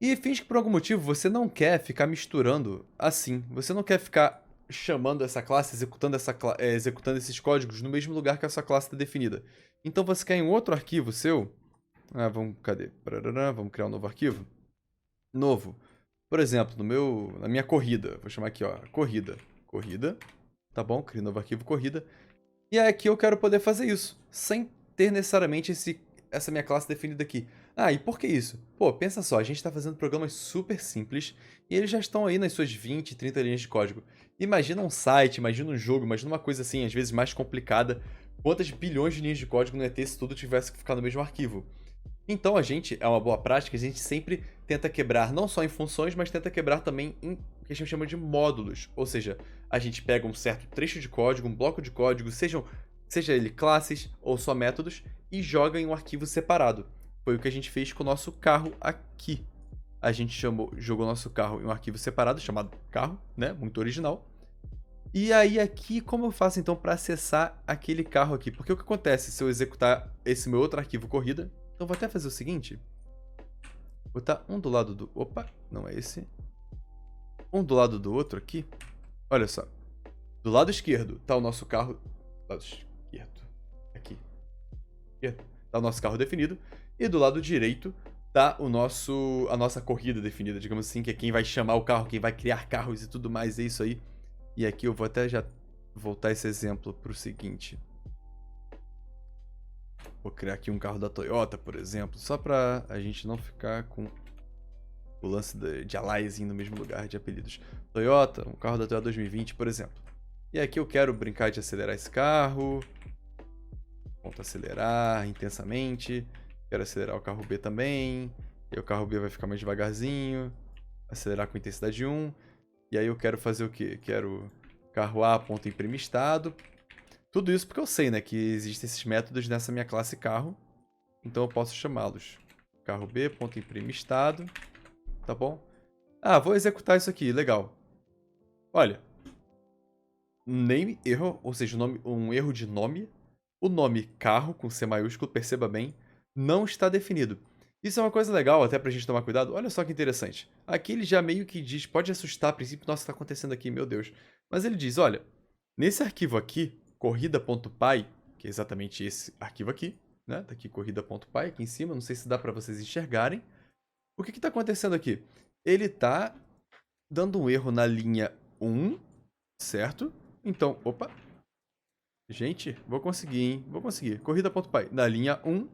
E finge que por algum motivo você não quer ficar misturando assim. Você não quer ficar chamando essa classe, executando esses códigos no mesmo lugar que a sua classe está definida. Então você quer em outro arquivo seu. Cadê? Vamos criar um novo arquivo. Novo. Por exemplo, na minha corrida. Vou chamar aqui, ó, corrida. Corrida. Tá bom? Crio um novo arquivo corrida. E aqui eu quero poder fazer isso, sem ter necessariamente essa minha classe definida aqui. E por que isso? Pô, pensa só, a gente está fazendo programas super simples e eles já estão aí nas suas 20, 30 linhas de código. Imagina um site, imagina um jogo, imagina uma coisa assim, às vezes mais complicada. Quantas bilhões de linhas de código não ia ter se tudo tivesse que ficar no mesmo arquivo? Então é uma boa prática, a gente sempre tenta quebrar não só em funções, mas tenta quebrar também em o que a gente chama de módulos. Ou seja, a gente pega um certo trecho de código, um bloco de código, seja ele classes ou só métodos, e joga em um arquivo separado. Foi o que a gente fez com o nosso carro aqui. A gente jogou nosso carro em um arquivo separado, chamado carro, né? Muito original. E aí aqui, como eu faço então para acessar aquele carro aqui? Porque o que acontece se eu executar esse meu outro arquivo corrida? Então vou até fazer o seguinte. Botar um do lado do... Opa, não é esse. Um do lado do outro aqui. Olha só. Do lado esquerdo tá o nosso carro... Lado esquerdo. Aqui. Tá o nosso carro definido. E do lado direito tá a nossa corrida definida, digamos assim, que é quem vai chamar o carro, quem vai criar carros e tudo mais, é isso aí. E aqui eu vou até já voltar esse exemplo pro seguinte. Vou criar aqui um carro da Toyota, por exemplo, só pra a gente não ficar com o lance de aliasing no mesmo lugar de apelidos. Toyota, um carro da Toyota 2020, por exemplo. E aqui eu quero brincar de acelerar esse carro. Ponto acelerar intensamente. Quero acelerar o carro B também. E o carro B vai ficar mais devagarzinho. Acelerar com intensidade 1. E aí eu quero fazer o quê? Quero carro A, ponto imprimir estado. Tudo isso porque eu sei, né, que existem esses métodos nessa minha classe carro. Então eu posso chamá-los. Carro B, ponto imprimir estado. Tá bom? Vou executar isso aqui, legal. Olha. Name error, ou seja, um erro de nome. O nome carro, com C maiúsculo, perceba bem, não está definido. Isso é uma coisa legal, até pra gente tomar cuidado. Olha só que interessante. Aqui ele já meio que diz, pode assustar a princípio, nossa, o que está acontecendo aqui, meu Deus. Mas ele diz, olha, nesse arquivo aqui, corrida.py, que é exatamente esse arquivo aqui, né? Tá aqui corrida.py, aqui em cima, não sei se dá para vocês enxergarem. O que está acontecendo aqui? Ele está dando um erro na linha 1, certo? Então, opa. Gente, vou conseguir, hein? Vou conseguir. Corrida.py, na linha 1.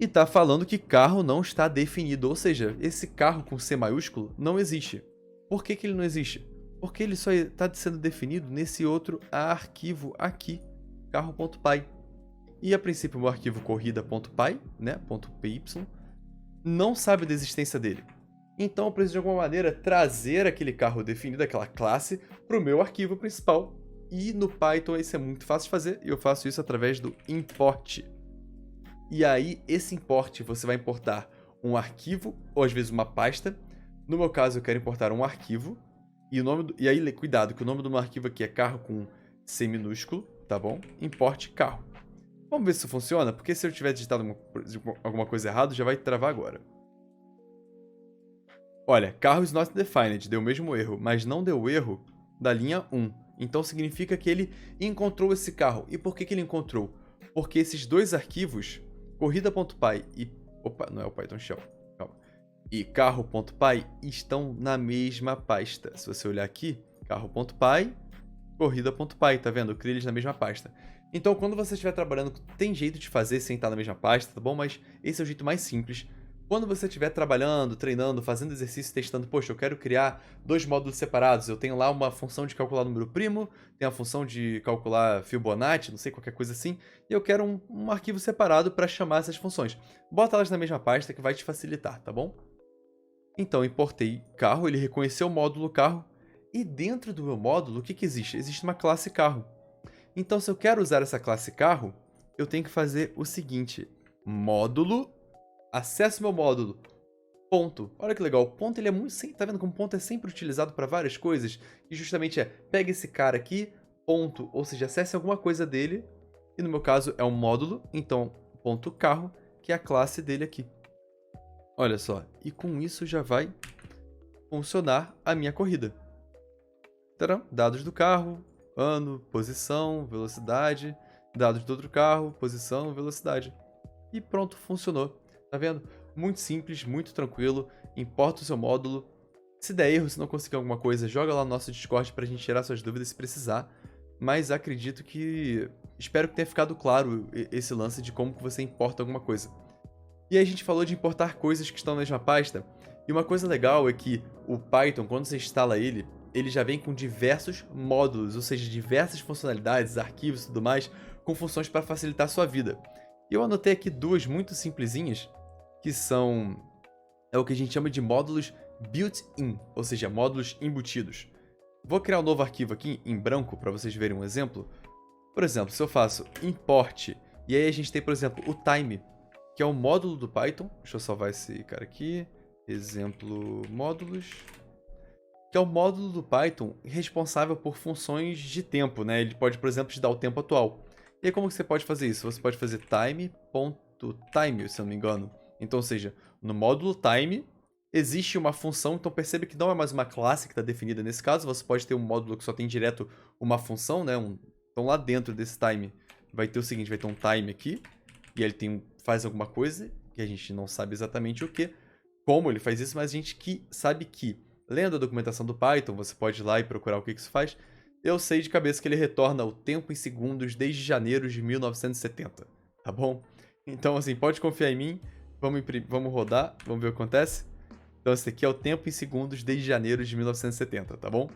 E tá falando que carro não está definido, ou seja, esse carro com C maiúsculo não existe. Por que ele não existe? Porque ele só está sendo definido nesse outro arquivo aqui, carro.py. E a princípio o arquivo corrida.py, né, .py, não sabe da existência dele. Então eu preciso de alguma maneira trazer aquele carro definido, aquela classe, para o meu arquivo principal. E no Python isso é muito fácil de fazer, e eu faço isso através do import. E aí, esse import, você vai importar um arquivo, ou às vezes uma pasta. No meu caso, eu quero importar um arquivo. E aí, cuidado, que o nome do meu arquivo aqui é carro com C minúsculo, tá bom? Import carro. Vamos ver se isso funciona, porque se eu tiver digitado alguma coisa errada, já vai travar agora. Olha, carro is not defined, deu o mesmo erro, mas não deu erro da linha 1. Então significa que ele encontrou esse carro. E por que ele encontrou? Porque esses dois arquivos, corrida.py e... Opa, não é o Python Shell. Calma. e carro.py estão na mesma pasta. Se você olhar aqui, carro.py, corrida.py, tá vendo? Eu criei eles na mesma pasta. Então, quando você estiver trabalhando, tem jeito de fazer sem estar na mesma pasta, tá bom? Mas esse é o jeito mais simples. Quando você estiver trabalhando, treinando, fazendo exercício, testando, poxa, eu quero criar 2 módulos separados. Eu tenho lá uma função de calcular número primo, tem a função de calcular Fibonacci, não sei, qualquer coisa assim, e eu quero um arquivo separado para chamar essas funções. Bota elas na mesma pasta que vai te facilitar, tá bom? Então, importei carro, ele reconheceu o módulo carro, e dentro do meu módulo, o que existe? Existe uma classe carro. Então, se eu quero usar essa classe carro, eu tenho que fazer o seguinte: módulo, acesso meu módulo, ponto. Olha que legal, o ponto ele é muito, tá vendo como o ponto é sempre utilizado para várias coisas? E justamente pega esse cara aqui, ponto, ou seja, acesse alguma coisa dele, e no meu caso é um módulo, então ponto carro, que é a classe dele aqui. Olha só, e com isso já vai funcionar a minha corrida. Tcharam, dados do carro, ano, posição, velocidade, dados do outro carro, posição, velocidade. E pronto, funcionou. Tá vendo? Muito simples, muito tranquilo. Importa o seu módulo. Se der erro, se não conseguir alguma coisa, joga lá no nosso Discord pra gente tirar suas dúvidas se precisar. Mas acredito que... Espero que tenha ficado claro esse lance de como que você importa alguma coisa. E aí a gente falou de importar coisas que estão na mesma pasta. E uma coisa legal é que o Python, quando você instala ele, ele já vem com diversos módulos, ou seja, diversas funcionalidades, arquivos e tudo mais, com funções para facilitar a sua vida. E eu anotei aqui 2 muito simplesinhas, que são o que a gente chama de módulos built-in, ou seja, módulos embutidos. Vou criar um novo arquivo aqui em branco para vocês verem um exemplo. Por exemplo, se eu faço import, e aí a gente tem, por exemplo, o time, que é um módulo do Python. Deixa eu salvar esse cara aqui. Exemplo módulos. Que é o módulo do Python responsável por funções de tempo, né? Ele pode, por exemplo, te dar o tempo atual. E aí como que você pode fazer isso? Você pode fazer time.time, se eu não me engano. Então, ou seja, no módulo time existe uma função, então percebe que não é mais uma classe que está definida nesse caso, você pode ter um módulo que só tem direto uma função, né? Então lá dentro desse time vai ter o seguinte, vai ter um time aqui, e ele faz alguma coisa, que a gente não sabe exatamente o que, como ele faz isso, mas a gente sabe que, lendo a documentação do Python, você pode ir lá e procurar o que isso faz, eu sei de cabeça que ele retorna o tempo em segundos desde janeiro de 1970, tá bom? Então, assim, pode confiar em mim, vamos rodar, vamos ver o que acontece. Então, esse aqui é o tempo em segundos desde janeiro de 1970, tá bom?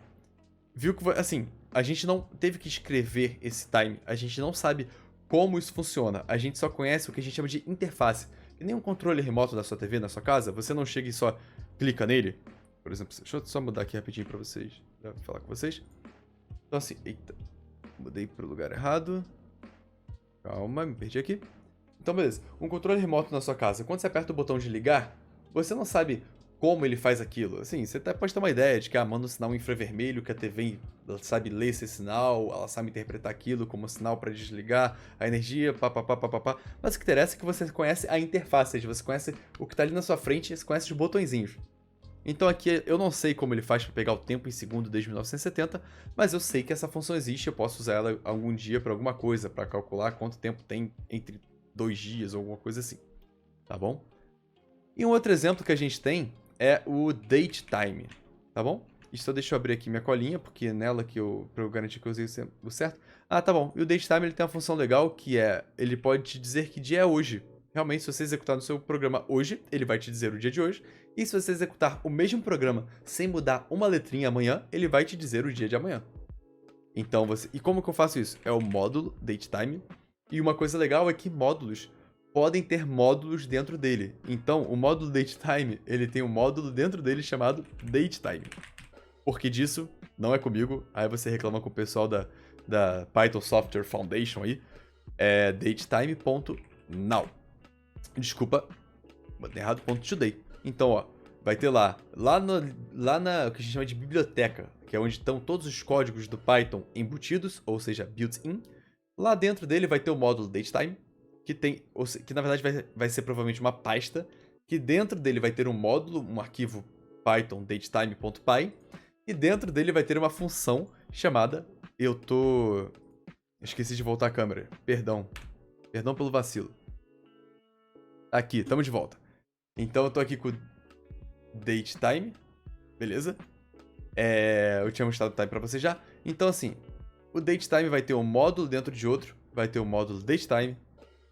Viu que, assim, a gente não teve que escrever esse time, a gente não sabe como isso funciona, a gente só conhece o que a gente chama de interface. E nem um controle remoto da sua TV na sua casa, você não chega e só clica nele. Por exemplo, deixa eu só mudar aqui rapidinho pra vocês, pra falar com vocês. Então assim, eita, mudei pro lugar errado. Calma, me perdi aqui. Então beleza, um controle remoto na sua casa, quando você aperta o botão de ligar, você não sabe como ele faz aquilo. Assim, você até pode ter uma ideia de que manda um sinal infravermelho, que a TV ela sabe ler esse sinal, ela sabe interpretar aquilo como sinal para desligar a energia, papapá. Mas o que interessa é que você conhece a interface, ou seja, você conhece o que está ali na sua frente, você conhece os botõezinhos. Então aqui eu não sei como ele faz para pegar o tempo em segundo desde 1970, mas eu sei que essa função existe, eu posso usar ela algum dia para alguma coisa, para calcular quanto tempo tem entre 2 dias ou alguma coisa assim, tá bom? E um outro exemplo que a gente tem é o datetime, tá bom? E só deixa eu abrir aqui minha colinha, porque é nela pra eu garantir que eu usei o certo. Ah, tá bom. E o datetime ele tem uma função legal que ele pode te dizer que dia é hoje. Realmente, se você executar no seu programa hoje, ele vai te dizer o dia de hoje. E se você executar o mesmo programa sem mudar uma letrinha amanhã, ele vai te dizer o dia de amanhã. Então E como que eu faço isso? É o módulo datetime. E uma coisa legal é que módulos podem ter módulos dentro dele. Então, o módulo datetime, ele tem um módulo dentro dele chamado datetime. Porque disso, não é comigo, aí você reclama com o pessoal da Python Software Foundation aí, é datetime.now. Desculpa, botei errado, .today. Então, ó, vai ter lá na o que a gente chama de biblioteca, que é onde estão todos os códigos do Python embutidos, ou seja, built-in. Lá dentro dele vai ter o módulo datetime, que na verdade vai ser provavelmente uma pasta, que dentro dele vai ter um módulo, um arquivo python datetime.py, e dentro dele vai ter uma função chamada... Esqueci de voltar a câmera. Perdão pelo vacilo. Aqui, estamos de volta. Então eu tô aqui com datetime, beleza? Eu tinha mostrado o time pra você já. Então, assim, o datetime vai ter um módulo dentro de outro, vai ter o módulo datetime,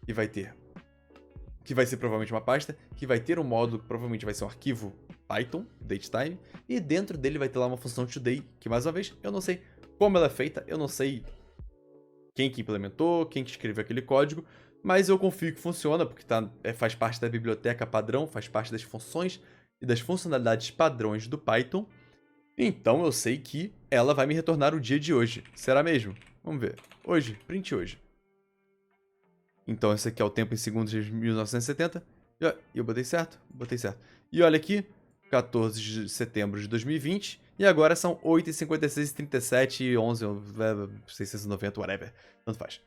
e vai ter, que vai ser provavelmente uma pasta, que vai ter um módulo que provavelmente vai ser um arquivo Python, datetime, e dentro dele vai ter lá uma função today, que mais uma vez, eu não sei como ela é feita, eu não sei quem que implementou, quem que escreveu aquele código, mas eu confio que funciona, porque faz parte da biblioteca padrão, faz parte das funções e das funcionalidades padrões do Python. Então eu sei que ela vai me retornar o dia de hoje. Será mesmo? Vamos ver. Hoje, print hoje. Então esse aqui é o tempo em segundos de 1970. E eu botei certo? Botei certo. E olha aqui, 14 de setembro de 2020. E agora são 8h56, 37, 11, 690, whatever. Tanto faz.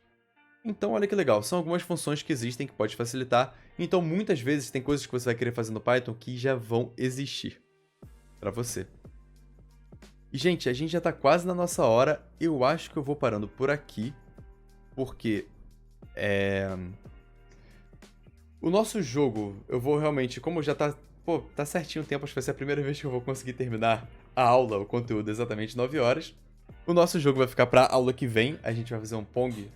Então olha que legal, são algumas funções que existem que pode facilitar. Então muitas vezes tem coisas que você vai querer fazer no Python que já vão existir para você. E gente, a gente já tá quase na nossa hora. Eu acho que eu vou parando por aqui, porque o nosso jogo, eu vou realmente, como já tá, tá certinho o tempo, acho que vai ser a primeira vez que eu vou conseguir terminar a aula, o conteúdo, exatamente 9 horas. O nosso jogo vai ficar pra aula que vem, a gente vai fazer um Pong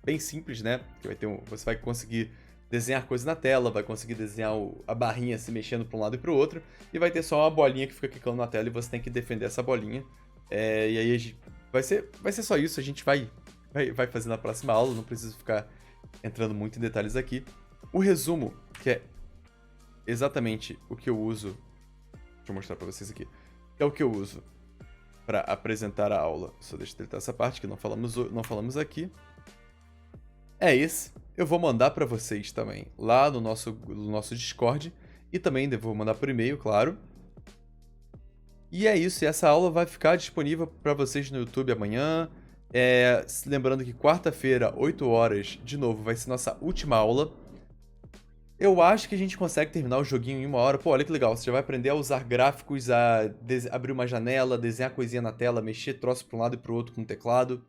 bem simples, né? Que você vai conseguir desenhar coisas na tela, vai conseguir desenhar a barrinha se mexendo pra um lado e pro outro, e vai ter só uma bolinha que fica clicando na tela e você tem que defender essa bolinha. E aí vai ser só isso, a gente vai fazer na próxima aula, não preciso ficar entrando muito em detalhes aqui. O resumo, que é exatamente o que eu uso, deixa eu mostrar pra vocês aqui, é o que eu uso para apresentar a aula. Só deixa eu deletar essa parte que não falamos aqui. É esse. Eu vou mandar para vocês também lá no nosso Discord e também vou mandar por e-mail, claro. E é isso, e essa aula vai ficar disponível para vocês no YouTube amanhã. Lembrando que quarta-feira, 8 horas, de novo, vai ser nossa última aula. Eu acho que a gente consegue terminar o joguinho em 1 hora. Pô, olha que legal, você já vai aprender a usar gráficos, a abrir uma janela, desenhar coisinha na tela, mexer troço para um lado e para o outro com o teclado,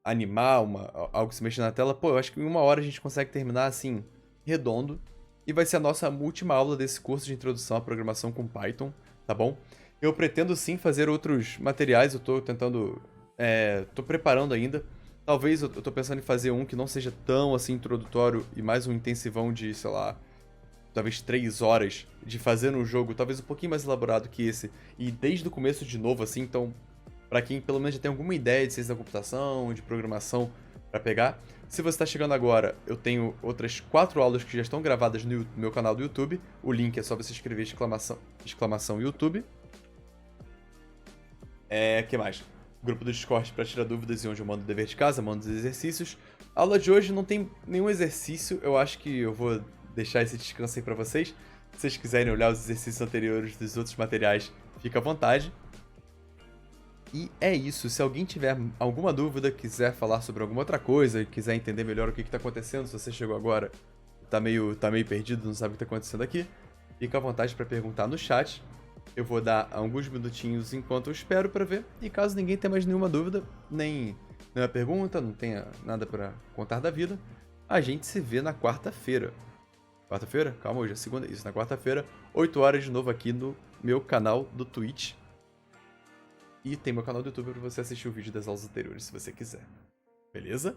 animar algo se mexer na tela. Pô, eu acho que em 1 hora a gente consegue terminar assim, redondo. E vai ser a nossa última aula desse curso de introdução à programação com Python, tá bom? Eu pretendo sim fazer outros materiais, eu tô tentando... tô preparando ainda. Talvez eu tô pensando em fazer um que não seja tão assim introdutório e mais um intensivão de, sei lá, talvez 3 horas de fazer um jogo, talvez um pouquinho mais elaborado que esse, e desde o começo de novo, assim, então, pra quem pelo menos já tem alguma ideia de ciência da computação, de programação pra pegar. Se você tá chegando agora, eu tenho outras 4 aulas que já estão gravadas no meu canal do YouTube, o link é só você escrever exclamação YouTube. Que mais? Grupo do Discord para tirar dúvidas e onde eu mando o dever de casa, mando os exercícios. A aula de hoje não tem nenhum exercício, eu acho que eu vou deixar esse descanso aí para vocês. Se vocês quiserem olhar os exercícios anteriores dos outros materiais, fica à vontade. E é isso, se alguém tiver alguma dúvida, quiser falar sobre alguma outra coisa, quiser entender melhor o que está acontecendo, se você chegou agora e tá meio perdido, não sabe o que está acontecendo aqui, fica à vontade para perguntar no chat. Eu vou dar alguns minutinhos enquanto eu espero pra ver. E caso ninguém tenha mais nenhuma dúvida, nem nenhuma pergunta, não tenha nada pra contar da vida, a gente se vê na quarta-feira. Quarta-feira? Calma, hoje é segunda. Isso, na quarta-feira, 8 horas de novo aqui no meu canal do Twitch. E tem meu canal do YouTube pra você assistir o vídeo das aulas anteriores, se você quiser. Beleza?